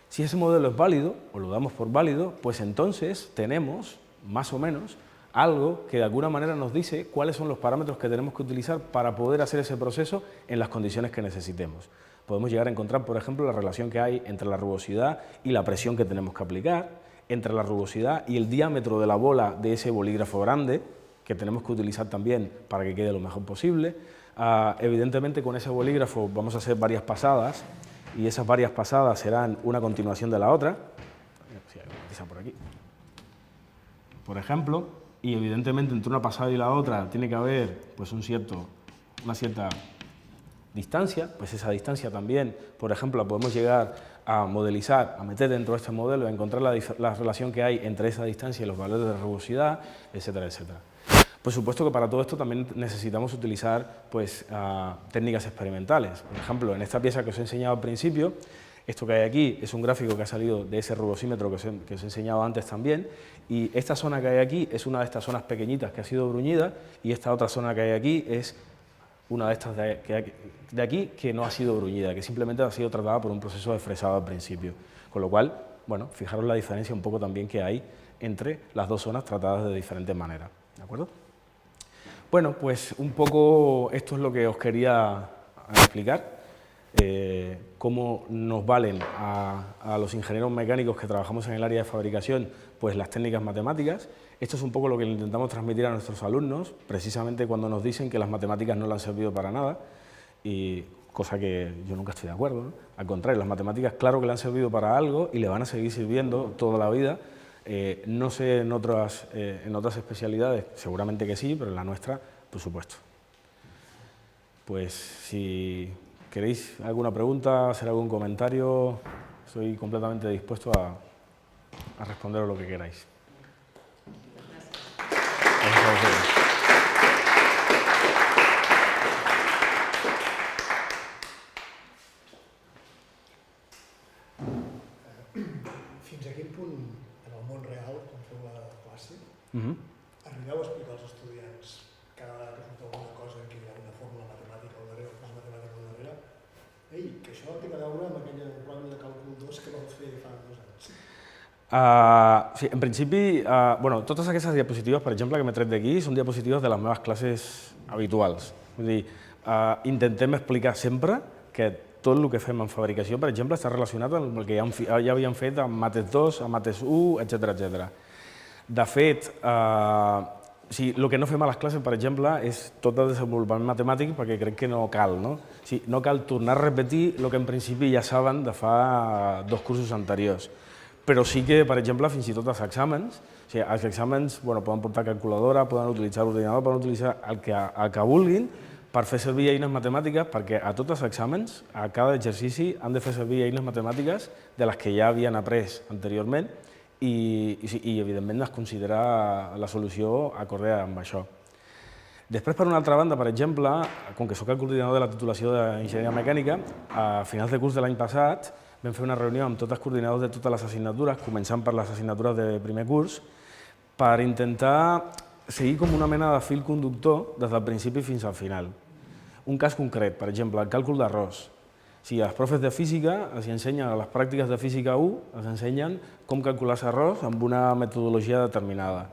Si ese modelo es válido, o lo damos por válido, pues entonces tenemos, más o menos, algo que de alguna manera nos dice cuáles son los parámetros que tenemos que utilizar para poder hacer ese proceso en las condiciones que necesitemos. Podemos llegar a encontrar, por ejemplo, la relación que hay entre la rugosidad y la presión que tenemos que aplicar, entre la rugosidad y el diámetro de la bola de ese bolígrafo grande, que tenemos que utilizar también para que quede lo mejor posible. Evidentemente, con ese bolígrafo vamos a hacer varias pasadas, y esas varias pasadas serán una continuación de la otra. Por aquí, por ejemplo, y evidentemente entre una pasada y la otra tiene que haber pues una cierta distancia, pues esa distancia también, por ejemplo, la podemos llegar a modelizar, a meter dentro de este modelo, a encontrar la relación que hay entre esa distancia y los valores de rugosidad, etcétera, etcétera. Por supuesto que para todo esto también necesitamos utilizar pues, técnicas experimentales. Por ejemplo, en esta pieza que os he enseñado al principio, esto que hay aquí es un gráfico que ha salido de ese rugosímetro que os he enseñado antes también, y esta zona que hay aquí es una de estas zonas pequeñitas que ha sido bruñida, y esta otra zona que hay aquí es una de estas de aquí que no ha sido bruñida, que simplemente ha sido tratada por un proceso de fresado al principio. Con lo cual, bueno, fijaros la diferencia un poco también que hay entre las dos zonas tratadas de diferentes maneras, ¿de acuerdo? Bueno, pues un poco esto es lo que os quería explicar, cómo nos valen a los ingenieros mecánicos que trabajamos en el área de fabricación pues las técnicas matemáticas. Esto es un poco lo que intentamos transmitir a nuestros alumnos, precisamente cuando nos dicen que las matemáticas no le han servido para nada, y cosa que yo nunca estoy de acuerdo, ¿no? Al contrario, las matemáticas claro que le han servido para algo y le van a seguir sirviendo toda la vida. No sé en otras especialidades, seguramente que sí, pero en la nuestra, por supuesto. Pues si queréis alguna pregunta, hacer algún comentario, estoy completamente dispuesto a responder a lo que queráis. Gracias a vosotros. Fins a quin punt, en el món real, quan feu la classe, arribeu a explicar als estudiants cada vegada que surt alguna cosa en què hi ha una fórmula matemàtica al darrere, una matemàtica al darrere, ei, que això té a veure amb aquella problema de càlcul 2 que vau fer fa 2 anys? Sí, en principi, bueno, totes aquestes diapositives, per exemple, que m'he tret d'aquí, són diapositives de les meves classes habituals. Vull dir, intentem explicar sempre que tot el que fem en fabricació, per exemple, està relacionat amb el que ja havíem fet amb Mates 2, amb Mates 1, etc. De fet, el que no fem a les classes, per exemple, és tot el desenvolupament matemàtic perquè crec que no cal, no? No cal tornar a repetir el que en principi ja saben de fa 2 cursos anteriors. Però sí que, per exemple, fins i tot els exàmens, els exàmens poden portar calculadora, poden utilitzar l'ordinador, poden utilitzar el que vulguin per fer servir eines matemàtiques, perquè a tots els exàmens, a cada exercici, han de fer servir eines matemàtiques de les que ja havien après anteriorment i evidentment, es considera la solució acorde amb això. Després, per una altra banda, per exemple, com que soc el coordinador de la titulació d'Enginyeria Mecànica, a finals de curs de l'any passat vam fer una reunió amb tots els coordinadors de totes les assignatures, començant per les assignatures de primer curs, per intentar seguir com una mena de fil conductor des del principi fins al final. Un cas concret, per exemple, el càlcul d'errors. Si als profes de física els ensenyen a les pràctiques de física 1, els ensenyen com calcular els errors amb una metodologia determinada.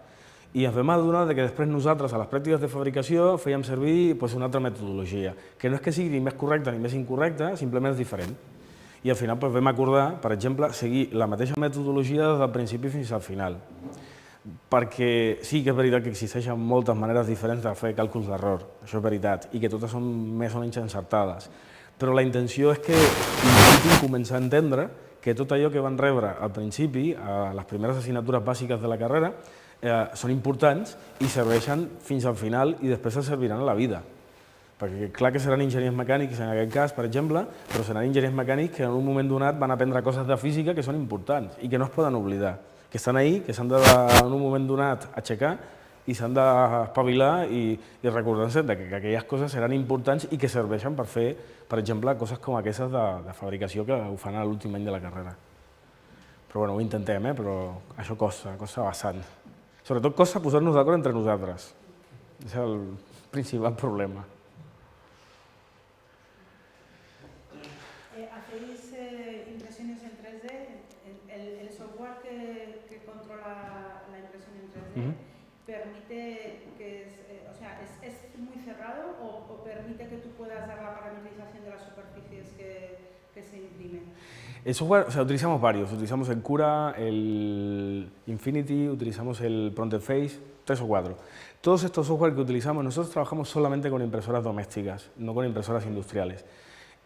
I ens vam adonar que després nosaltres a les pràctiques de fabricació fèiem servir una altra metodologia, que no és que sigui ni més correcta ni més incorrecta, simplement és diferent. I al final vam acordar, per exemple, seguir la mateixa metodologia des del principi fins al final. Perquè sí que és veritat que existeixen moltes maneres diferents de fer càlculs d'error, això és veritat, i que totes són més o menys encertades. Però la intenció és que intentin començar a entendre que tot allò que van rebre al principi, a les primeres assignatures bàsiques de la carrera, són importants i serveixen fins al final i després els serviran a la vida. Perquè clar que seran enginyers mecànics en aquest cas, per exemple, però seran enginyers mecànics que en un moment donat van aprendre coses de física que són importants i que no es poden oblidar, que estan ahí, que s'han de, en un moment donat, aixecar i s'han d'espavilar i recordar-se que aquelles coses seran importants i que serveixen per fer, per exemple, coses com aquestes de fabricació que ho fan a l'últim any de la carrera. Però bueno, ho intentem, però això costa bastant. Sobretot costa posar-nos d'acord entre nosaltres. És el principal problema. ¿Hacéis impresiones en 3D? ¿El software que controla la impresión en 3D permite que es muy cerrado o permite que tú puedas dar la parametrización de las superficies que se imprimen? El software, utilizamos varios. Utilizamos el Cura, el Infinity, utilizamos el Pronted Face, 3 o 4. Todos estos software que utilizamos, nosotros trabajamos solamente con impresoras domésticas, no con impresoras industriales.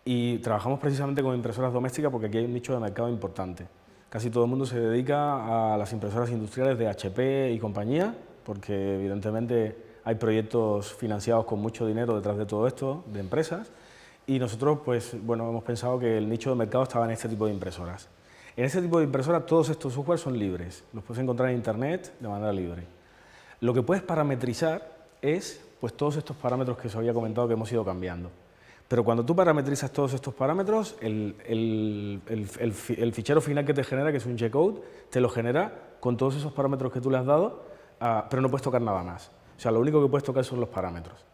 Y trabajamos precisamente con impresoras domésticas porque aquí hay un nicho de mercado importante. Casi todo el mundo se dedica a las impresoras industriales de HP y compañía, porque evidentemente hay proyectos financiados con mucho dinero detrás de todo esto, de empresas, y nosotros hemos pensado que el nicho de mercado estaba en este tipo de impresoras. En este tipo de impresoras todos estos software son libres, los puedes encontrar en internet de manera libre. Lo que puedes parametrizar es todos estos parámetros que os había comentado que hemos ido cambiando. Pero cuando tú parametrizas todos estos parámetros, el fichero final que te genera, que es un G-code, te lo genera con todos esos parámetros que tú le has dado, pero no puedes tocar nada más. O sea, lo único que puedes tocar son los parámetros.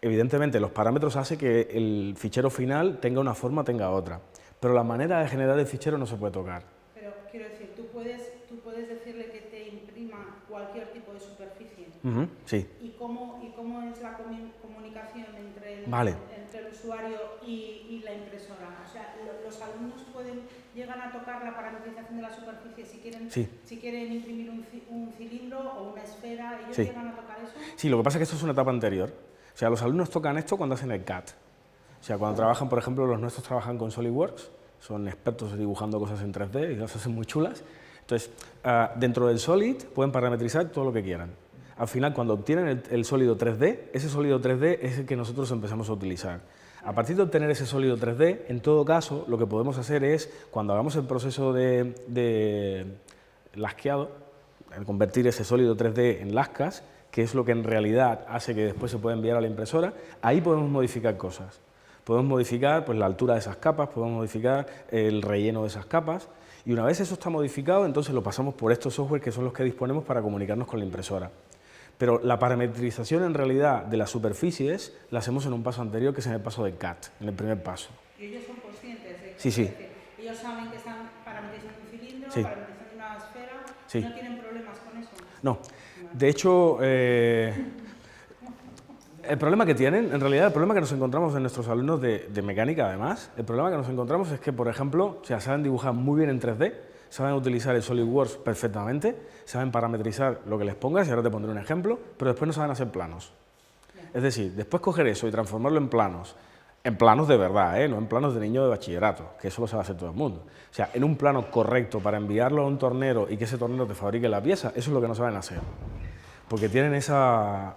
Evidentemente, los parámetros hacen que el fichero final tenga una forma, tenga otra, pero la manera de generar el fichero no se puede tocar. Pero quiero decir, tú puedes decirle que te imprima cualquier tipo de superficie. Sí. ¿Y cómo es la comunicación entre el usuario y la impresora? O sea, los alumnos llegan a tocar la parametrización de la superficie si quieren imprimir un cilindro o una esfera, ¿ellos llegan a tocar eso? Sí, lo que pasa es que esto es una etapa anterior. O sea, los alumnos tocan esto cuando hacen el CAD. O sea, cuando trabajan, por ejemplo, los nuestros trabajan con SolidWorks, son expertos dibujando cosas en 3D y las hacen muy chulas. Entonces, dentro del Solid pueden parametrizar todo lo que quieran. Al final, cuando obtienen el sólido 3D, ese sólido 3D es el que nosotros empezamos a utilizar. A partir de obtener ese sólido 3D, en todo caso, lo que podemos hacer es, cuando hagamos el proceso de lasqueado, convertir ese sólido 3D en lascas, que es lo que en realidad hace que después se pueda enviar a la impresora, ahí podemos modificar cosas. Podemos modificar la altura de esas capas, podemos modificar el relleno de esas capas, y una vez eso está modificado, entonces lo pasamos por estos software que son los que disponemos para comunicarnos con la impresora. Pero la parametrización en realidad de las superficies la hacemos en un paso anterior, que es en el paso del CAD, en el primer paso. ¿Y ellos son conscientes de Sí, sí. ellos saben que están parametrizando un cilindro, Sí. parametrizando una esfera, Sí. ¿no tienen problemas con eso? No. De hecho, el problema que tienen, en realidad el problema que nos encontramos en nuestros alumnos de mecánica además, el problema que nos encontramos es que, por ejemplo, saben dibujar muy bien en 3D, saben utilizar el SolidWorks perfectamente, saben parametrizar lo que les pongas, y ahora te pondré un ejemplo, pero después no saben hacer planos. Es decir, después coger eso y transformarlo en planos de verdad, no en planos de niño de bachillerato, que eso lo sabe hacer todo el mundo. O sea, en un plano correcto para enviarlo a un tornero y que ese tornero te fabrique la pieza, eso es lo que no saben hacer. Porque tienen esa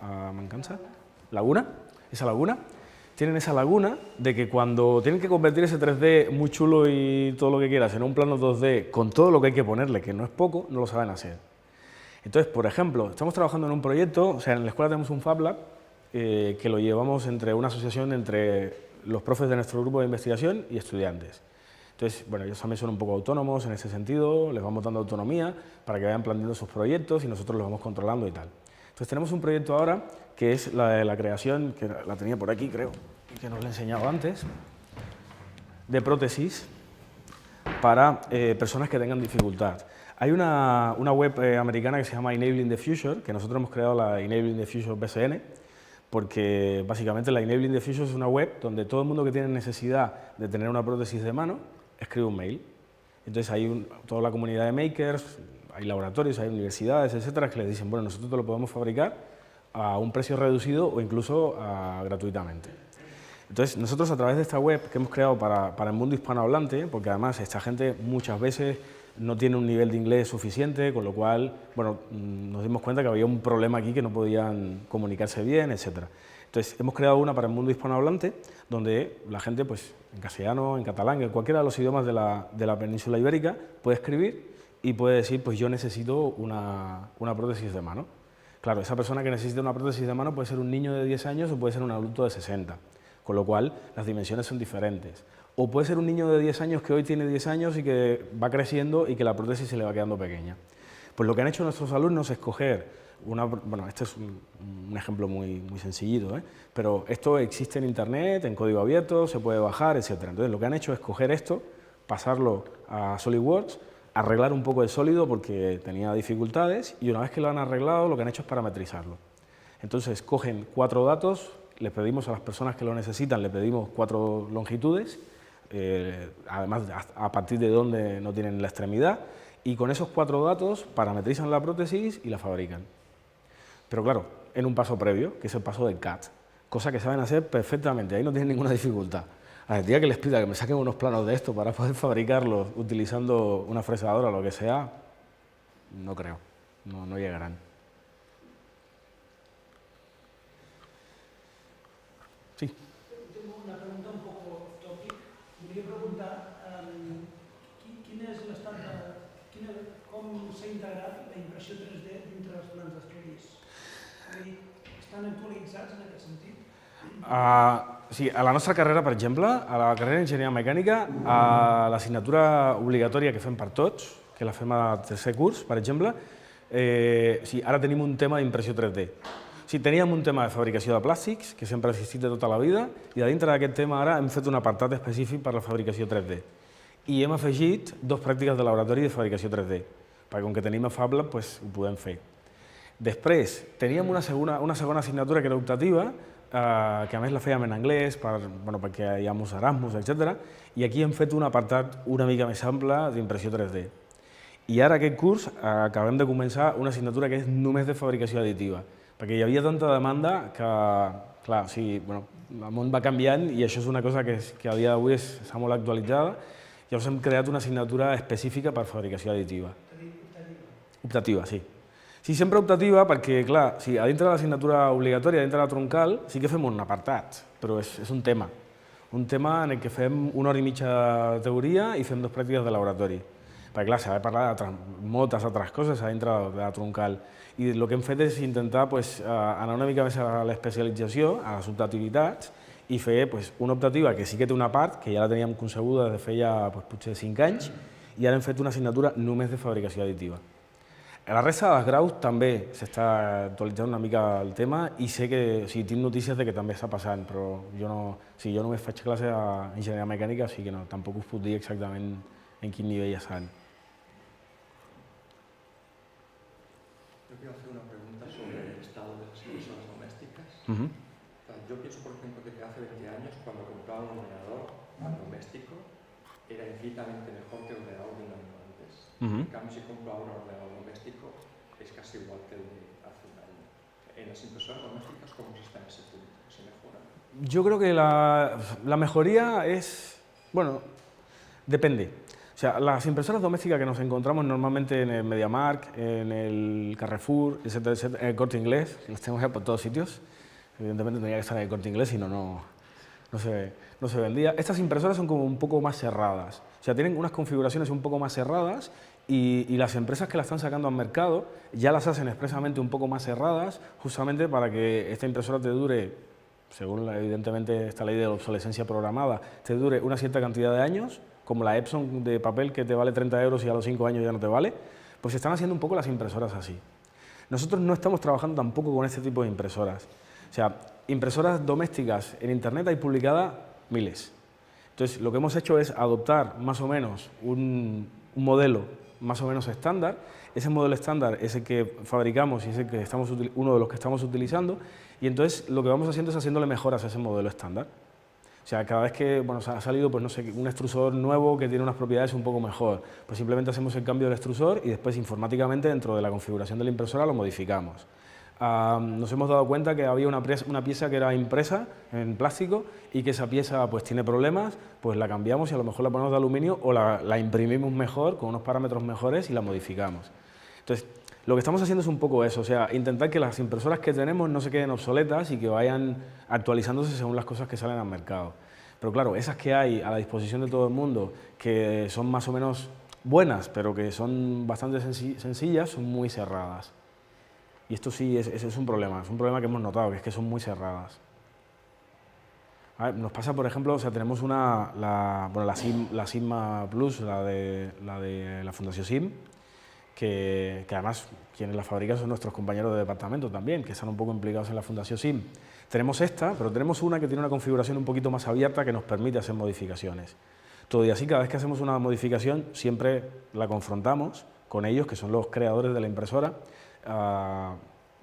laguna, tienen esa laguna de que cuando tienen que convertir ese 3D muy chulo y todo lo que quieras en un plano 2D con todo lo que hay que ponerle, que no es poco, no lo saben hacer. Entonces, por ejemplo, estamos trabajando en un proyecto, o sea, en la escuela tenemos un Fab Lab que lo llevamos entre una asociación entre los profes de nuestro grupo de investigación y estudiantes. Entonces, bueno, ellos también son un poco autónomos en ese sentido, les vamos dando autonomía para que vayan planteando sus proyectos y nosotros los vamos controlando y tal. Entonces tenemos un proyecto ahora que es la de la creación, que la tenía por aquí creo, que nos la he enseñado antes, de prótesis para personas que tengan dificultad. Hay una web americana que se llama Enabling the Future, que nosotros hemos creado la Enabling the Future BSN, porque básicamente la Enabling the Future es una web donde todo el mundo que tiene necesidad de tener una prótesis de mano escribe un mail. Entonces hay toda la comunidad de makers, hay laboratorios, hay universidades, etcétera, que les dicen, bueno, nosotros te lo podemos fabricar a un precio reducido o incluso gratuitamente. Entonces, nosotros a través de esta web que hemos creado para el mundo hispanohablante, porque además esta gente muchas veces no tiene un nivel de inglés suficiente, con lo cual, bueno, nos dimos cuenta que había un problema aquí que no podían comunicarse bien, etcétera. Entonces, hemos creado una para el mundo hispanohablante, donde la gente, pues, en castellano, en catalán, en cualquiera de los idiomas de la península ibérica, puede escribir y puede decir, pues yo necesito una prótesis de mano. Claro, esa persona que necesita una prótesis de mano puede ser un niño de 10 años o puede ser un adulto de 60, con lo cual las dimensiones son diferentes. O puede ser un niño de 10 años que hoy tiene 10 años y que va creciendo y que la prótesis se le va quedando pequeña. Pues lo que han hecho nuestros alumnos es coger bueno, este es un ejemplo muy sencillito, pero esto existe en internet, en código abierto, se puede bajar, etc. Entonces lo que han hecho es coger esto, pasarlo a SolidWorks, arreglar un poco el sólido porque tenía dificultades y una vez que lo han arreglado lo que han hecho es parametrizarlo. Entonces cogen 4 datos, les pedimos a las personas que lo necesitan, le pedimos 4 longitudes, además a partir de donde no tienen la extremidad, y con esos 4 datos parametrizan la prótesis y la fabrican. Pero claro, en un paso previo, que es el paso del CAD, cosa que saben hacer perfectamente, ahí no tienen ninguna dificultad. El día que les pida que me saquen unos planos de esto para poder fabricarlos utilizando una fresadora o lo que sea, no creo, no llegarán. Sí. Tengo una pregunta un poco topic. Volia preguntar quin és l'estat de... com s'ha integrat la impressió 3D dintre dels plans d'estudis? Estan actualitzats en aquest sentit? Sí, a la nostra carrera, per exemple, a la carrera d'Enginyeria Mecànica, a l'assignatura obligatòria que fem per tots, que la fem a tercer curs, per exemple, sí, ara tenim un tema d'impressió 3D. Sí, teníem un tema de fabricació de plàstics, que sempre ha existit de tota la vida, i a dintre d'aquest tema ara hem fet un apartat específic per la fabricació 3D. I hem afegit 2 pràctiques de laboratori de fabricació 3D, perquè com que tenim a Fab Lab, doncs ho podem fer. Després, teníem una segona assignatura que era optativa, que a més la fèiem en anglès, perquè hi ha molts Erasmus, etc. I aquí hem fet un apartat una mica més ample d'impressió 3D. I ara aquest curs acabem de començar una assignatura que és només de fabricació additiva, perquè hi havia tanta demanda que, clar, el món va canviant i això és una cosa que a dia d'avui està molt actualitzada. Llavors hem creat una assignatura específica per fabricació additiva. Optativa, sí. Sí, sempre optativa perquè, clar, a dintre de l'assignatura obligatòria, a dintre de la troncal, sí que fem un apartat, però és un tema. Un tema en què fem 1 hora i mitja de teoria i fem 2 pràctiques de laboratori. Perquè, clar, s'ha de parlar de moltes altres coses a dintre de la troncal. I el que hem fet és intentar anar una mica més a l'especialització, a les optativitats, i fer una optativa que sí que té una part, que ja la teníem concebuda des de feia potser 5 anys, i ara hem fet una assignatura només de fabricació additiva. A la resta dels graus també s'està actualitzant una mica el tema i sé que tinc notícies de que també està passant, però jo només faig classe a Enginyeria Mecànica, així que tampoc us puc dir exactament en quin nivell estan. Yo quiero hacer una pregunta sobre el estado de las impresoras domésticas. Yo pienso, por ejemplo, que hace 20 años, cuando compraba un ordenador doméstico, era infinitamente mejor que el ordenador de un año antes. En cambio, si compro ahora un ordenador doméstico, es casi igual que el de hace un año. En las impresoras domésticas, ¿cómo se está en ese punto? ¿Se mejora? Yo creo que la mejoría es, bueno, depende. O sea, las impresoras domésticas que nos encontramos normalmente en el MediaMarkt, en el Carrefour, etcétera, etcétera, en el Corte Inglés, que los tenemos ya por todos sitios, evidentemente tenía que estar en el Corte Inglés, si no se vendía. Estas impresoras son como un poco más cerradas, o sea, tienen unas configuraciones un poco más cerradas y las empresas que las están sacando al mercado ya las hacen expresamente un poco más cerradas, justamente para que esta impresora te dure, según evidentemente esta ley de la obsolescencia programada, te dure una cierta cantidad de años, como la Epson de papel que te vale 30 euros y a los 5 años ya no te vale, pues se están haciendo un poco las impresoras así. Nosotros no estamos trabajando tampoco con este tipo de impresoras. O sea, impresoras domésticas en Internet hay publicadas miles. Entonces, lo que hemos hecho es adoptar más o menos un modelo más o menos estándar. Ese modelo estándar es el que fabricamos y es el que uno de los que estamos utilizando, y entonces lo que vamos haciendo es haciéndole mejoras a ese modelo estándar. O sea, cada vez que ha salido pues, no sé, un extrusor nuevo que tiene unas propiedades un poco mejor, pues simplemente hacemos el cambio del extrusor y después informáticamente dentro de la configuración de la impresora lo modificamos. Nos hemos dado cuenta que había una pieza que era impresa en plástico y que esa pieza pues, tiene problemas, pues la cambiamos y a lo mejor la ponemos de aluminio o la imprimimos mejor, con unos parámetros mejores y la modificamos. Entonces, lo que estamos haciendo es un poco eso, o sea, intentar que las impresoras que tenemos no se queden obsoletas y que vayan actualizándose según las cosas que salen al mercado. Pero claro, esas que hay a la disposición de todo el mundo, que son más o menos buenas, pero que son bastante sencillas, son muy cerradas. Y esto sí es un problema que hemos notado, que es que son muy cerradas. A ver, nos pasa, por ejemplo, o sea, tenemos la Sigma Plus, la de la Fundación SIM, que además quienes la fabrican son nuestros compañeros de departamento también, que están un poco implicados en la Fundación SIM. Tenemos esta, pero tenemos una que tiene una configuración un poquito más abierta que nos permite hacer modificaciones. Todo y así, cada vez que hacemos una modificación, siempre la confrontamos con ellos, que son los creadores de la impresora,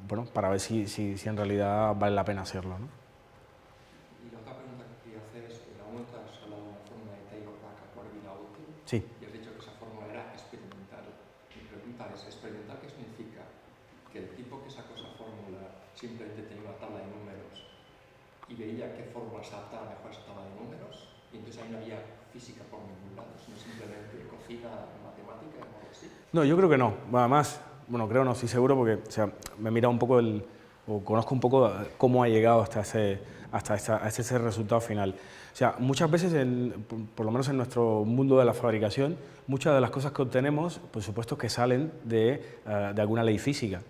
bueno, para ver si en realidad vale la pena hacerlo, ¿no? Y la otra pregunta que quería hacer es, en algún momento has hablado de una fórmula de Taylor-Paca por vida útil, Sí. y has dicho que esa fórmula era experimental. Mi pregunta es, ¿experimental qué significa? Que el tipo que sacó esa fórmula simplemente tenía una tabla de números y veía qué fórmula se adaptaba mejor a esa tabla de números, y entonces ahí no había física por ningún lado, sino simplemente cocina matemática o algo así. No, yo creo que no. Además, bueno, creo no, estoy seguro porque o sea, me he mirado un poco o conozco un poco cómo ha llegado hasta ese resultado final. O sea, muchas veces, por lo menos en nuestro mundo de la fabricación, muchas de las cosas que obtenemos, por supuesto, que salen de alguna ley física.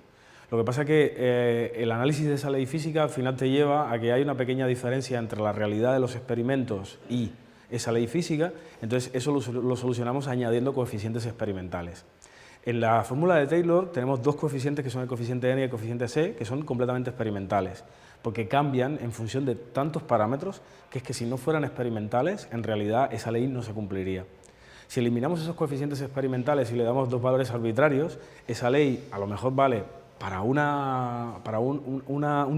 Lo que pasa es que el análisis de esa ley física al final te lleva a que hay una pequeña diferencia entre la realidad de los experimentos y esa ley física, entonces eso lo solucionamos añadiendo coeficientes experimentales. En la fórmula de Taylor tenemos dos coeficientes que son el coeficiente N y el coeficiente C, que son completamente experimentales, porque cambian en función de tantos parámetros que es que si no fueran experimentales, en realidad esa ley no se cumpliría. Si eliminamos esos coeficientes experimentales y le damos dos valores arbitrarios, esa ley a lo mejor vale para un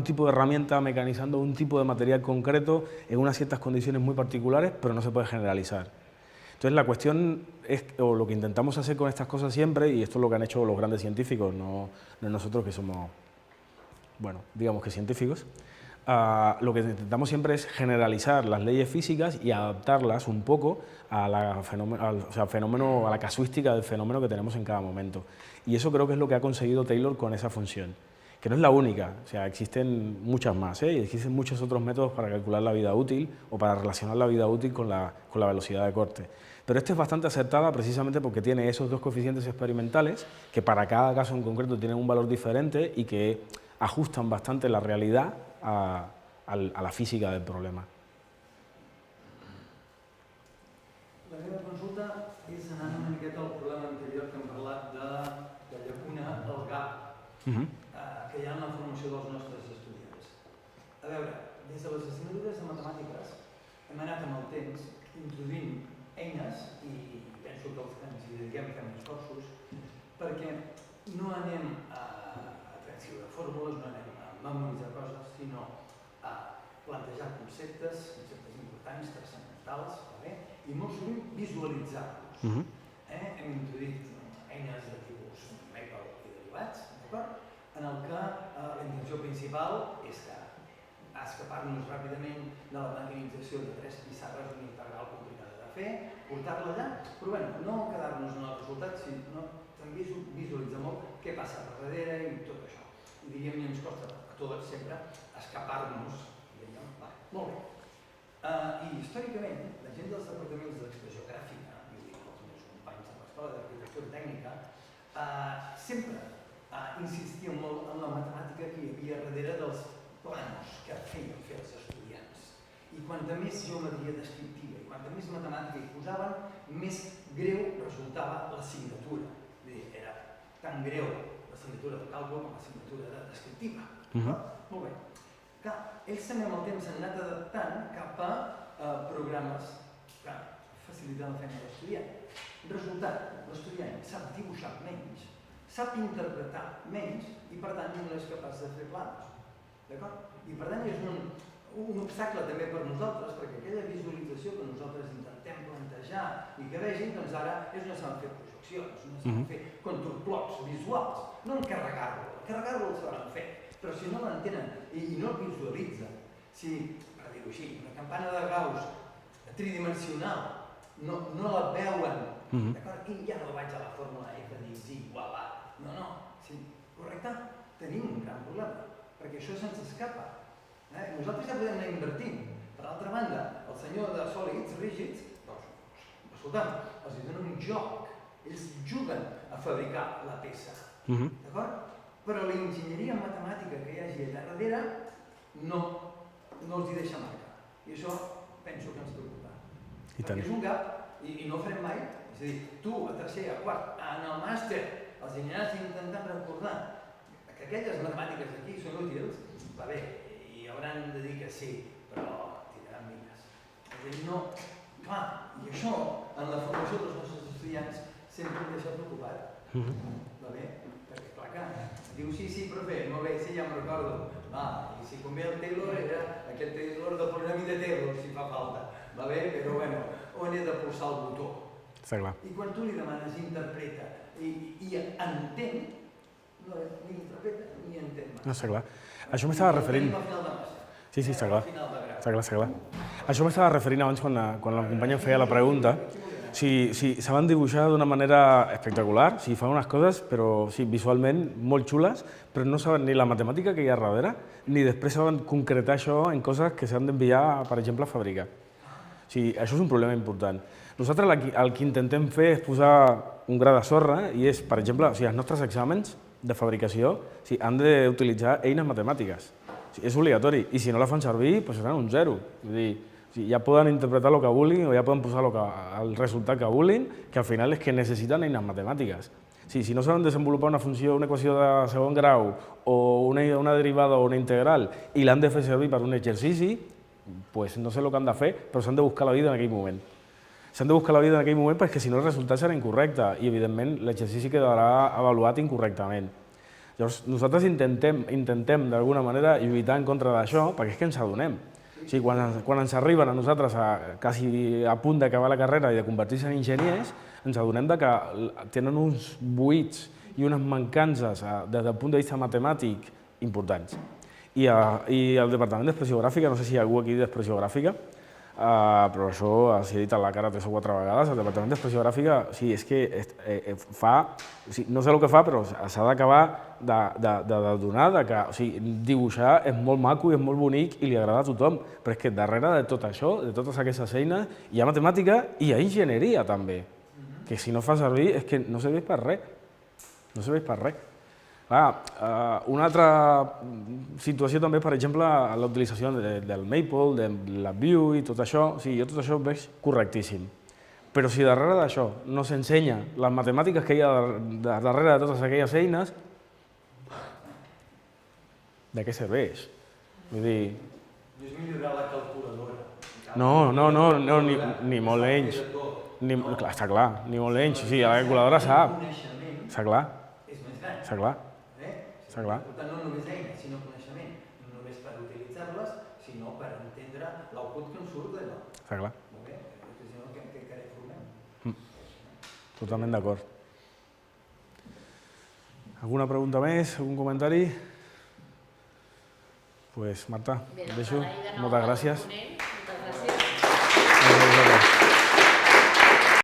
tipo de herramienta mecanizando un tipo de material concreto en unas ciertas condiciones muy particulares, pero no se puede generalizar. Entonces la cuestión es, o lo que intentamos hacer con estas cosas siempre, y esto es lo que han hecho los grandes científicos, no nosotros que somos, bueno, digamos que científicos, lo que intentamos siempre es generalizar las leyes físicas y adaptarlas un poco a la casuística del fenómeno que tenemos en cada momento. Y eso creo que es lo que ha conseguido Taylor con esa función, que no es la única, o sea, existen muchas más, y existen muchos otros métodos para calcular la vida útil o para relacionar la vida útil con la velocidad de corte. Pero esta es bastante acertada precisamente porque tiene esos dos coeficientes experimentales que para cada caso en concreto tienen un valor diferente y que ajustan bastante la realidad a la física del problema. La meva consulta és anant una miqueta al problema anterior que hem parlat de llacuna, el gap que hi ha en la formació dels nostres estudiants. A veure, des de les assignatures de matemàtiques hem anat amb el temps introduint eines, i penso que els que ens hi dediquem fem esforços, perquè no anem a transcriure fórmules, no anem a memoritzar coses, sinó a plantejar conceptes importants, transcendentals, i molt sovint visualitzar-los. Hem introduït eines de tipus Maple i derivats, en el que la intenció principal és que escapar-nos ràpidament de la mecanització de tres pissarres, una integral complicada de fer, portar-la allà, però no quedar-nos en el resultat, sinó també visualitzar molt què passa per darrere i tot això. I diguem, ens costa a tots sempre escapar-nos. Molt bé. I històricament, la gent dels departaments d'expressió gràfica, i ho dic als meus companys de l'Escola d'Arquitectura Tècnica, sempre insistíem molt en la matemàtica que hi havia darrere dels planos que feien fer els estudiants. I quanta més geometria descriptiva i quanta més matemàtica hi posaven, més greu resultava l'assignatura. Era tan greu l'assignatura de càlcul com l'assignatura descriptiva. Molt bé. Clar, ells també amb el temps s'han anat adaptant cap a programes que faciliten la feina de l'estudiant. Resultat, l'estudiant sap dibuixar menys, sap interpretar menys i per tant no és capaç de fer plans. D'acord? I per tant és un obstacle també per nosaltres, perquè aquella visualització que nosaltres intentem plantejar i que vegin, doncs ara és on s'han fet projeccions, on s'han fet contorplots visuals, no encarregar-lo el sabran fer, però si no l'entenen i no el visualitzen, si, per dir-ho així, una campana de Gauss tridimensional no la veuen, d'acord? I ja no vaig a la fórmula F de X igual a... No, sí, correcte? Tenim un gran problema, perquè això se'ns escapa. Nosaltres ja podem anar invertint. Per altra banda, el senyor de sòlids rígids, doncs, escolta'm, els donen un joc. Ells juguen a fabricar la peça. D'acord? Però l'enginyeria matemàtica que hi hagi allà darrere no els hi deixa marcar. I això penso que ens preocupa. Perquè és un gap i no ho farem mai. És a dir, tu a tercer, a quart, en el màster, els aniràs intentant recordar que aquelles matemàtiques aquí són útils, va bé, i hauran de dir que sí, però tiraran mines. És a dir, no, clar, i això en la formació dels nostres estudiants sempre em deixa preocupat. Va bé? Perquè clar que diu sí, profe, molt bé, sí, ja me'n recordo. Va, i si convé el Taylor era aquest Taylor del polinomi de Taylor, si fa falta. Va bé? Però bueno, on he de pulsar el botó? I quan tu li demanes interpreta i entén, no, ni interpreta ni entén. No, està clar. Això m'estava referint... Sí, està clar. Això m'estava referint abans quan la companya feia la pregunta. Si saben dibuixar d'una manera espectacular, si fan unes coses, però visualment molt xules, però no saben ni la matemàtica que hi ha darrere, ni després saben concretar això en coses que s'han d'enviar, per exemple, a fabricar. Això és un problema important. Nosaltres el que intentem fer és posar un gra de sorra i és, per exemple, els nostres exàmens de fabricació han d'utilitzar eines matemàtiques. És obligatori i si no la fan servir, seran un 0. Vull dir, ja poden interpretar el que vulguin o ja poden posar el resultat que vulguin, que al final és que necessiten eines matemàtiques. Si no saben desenvolupar una funció, una equació de segon grau o una derivada o una integral i l'han de fer servir per un exercici, no sé el que han de fer, però s'han de buscar la vida en aquell moment. S'han de buscar la vida en aquell moment perquè si no el resultat serà incorrecte i evidentment l'exercici quedarà avaluat incorrectament. Llavors nosaltres intentem d'alguna manera lluitar en contra d'això perquè és que ens adonem. Quan ens arriben a nosaltres quasi a punt d'acabar la carrera i de convertir-se en enginyers, ens adonem que tenen uns buits i unes mancances des del punt de vista matemàtic importants. I el Departament d'Expressió Gràfica, no sé si hi ha algú aquí d'Expressió Gràfica, però això s'hi ha dit a la cara 3 o 4 vegades, el Departament d'Expressió Gràfica és que fa, no sé el que fa, però s'ha d'acabar de donar que dibuixar és molt maco i és molt bonic i li agrada a tothom, però és que darrere de tot això, de totes aquestes eines, hi ha matemàtica i hi ha enginyeria també, que si no fa servir és que no serveix per res, no serveix per res. Una altra situació també, per exemple, la utilització del Maple, de la Vue i tot això, jo tot això ho veig correctíssim. Però si darrere d'això no s'ensenya les matemàtiques que hi ha darrere de totes aquelles eines, de què serveix? Vull dir... No és millorar la calculadora. No, ni molt menys. Està clar, ni molt menys. La calculadora sap. Està clar. Està clar. Per tant, no només eines, sinó coneixement. No només per utilitzar-les, sinó per entendre l'output que ens surt d'allò. Està clar. Molt bé, perquè si no, què carai formem? Totalment d'acord. Alguna pregunta més? Algun comentari? Doncs, Marta, et deixo. Moltes gràcies. Moltes gràcies.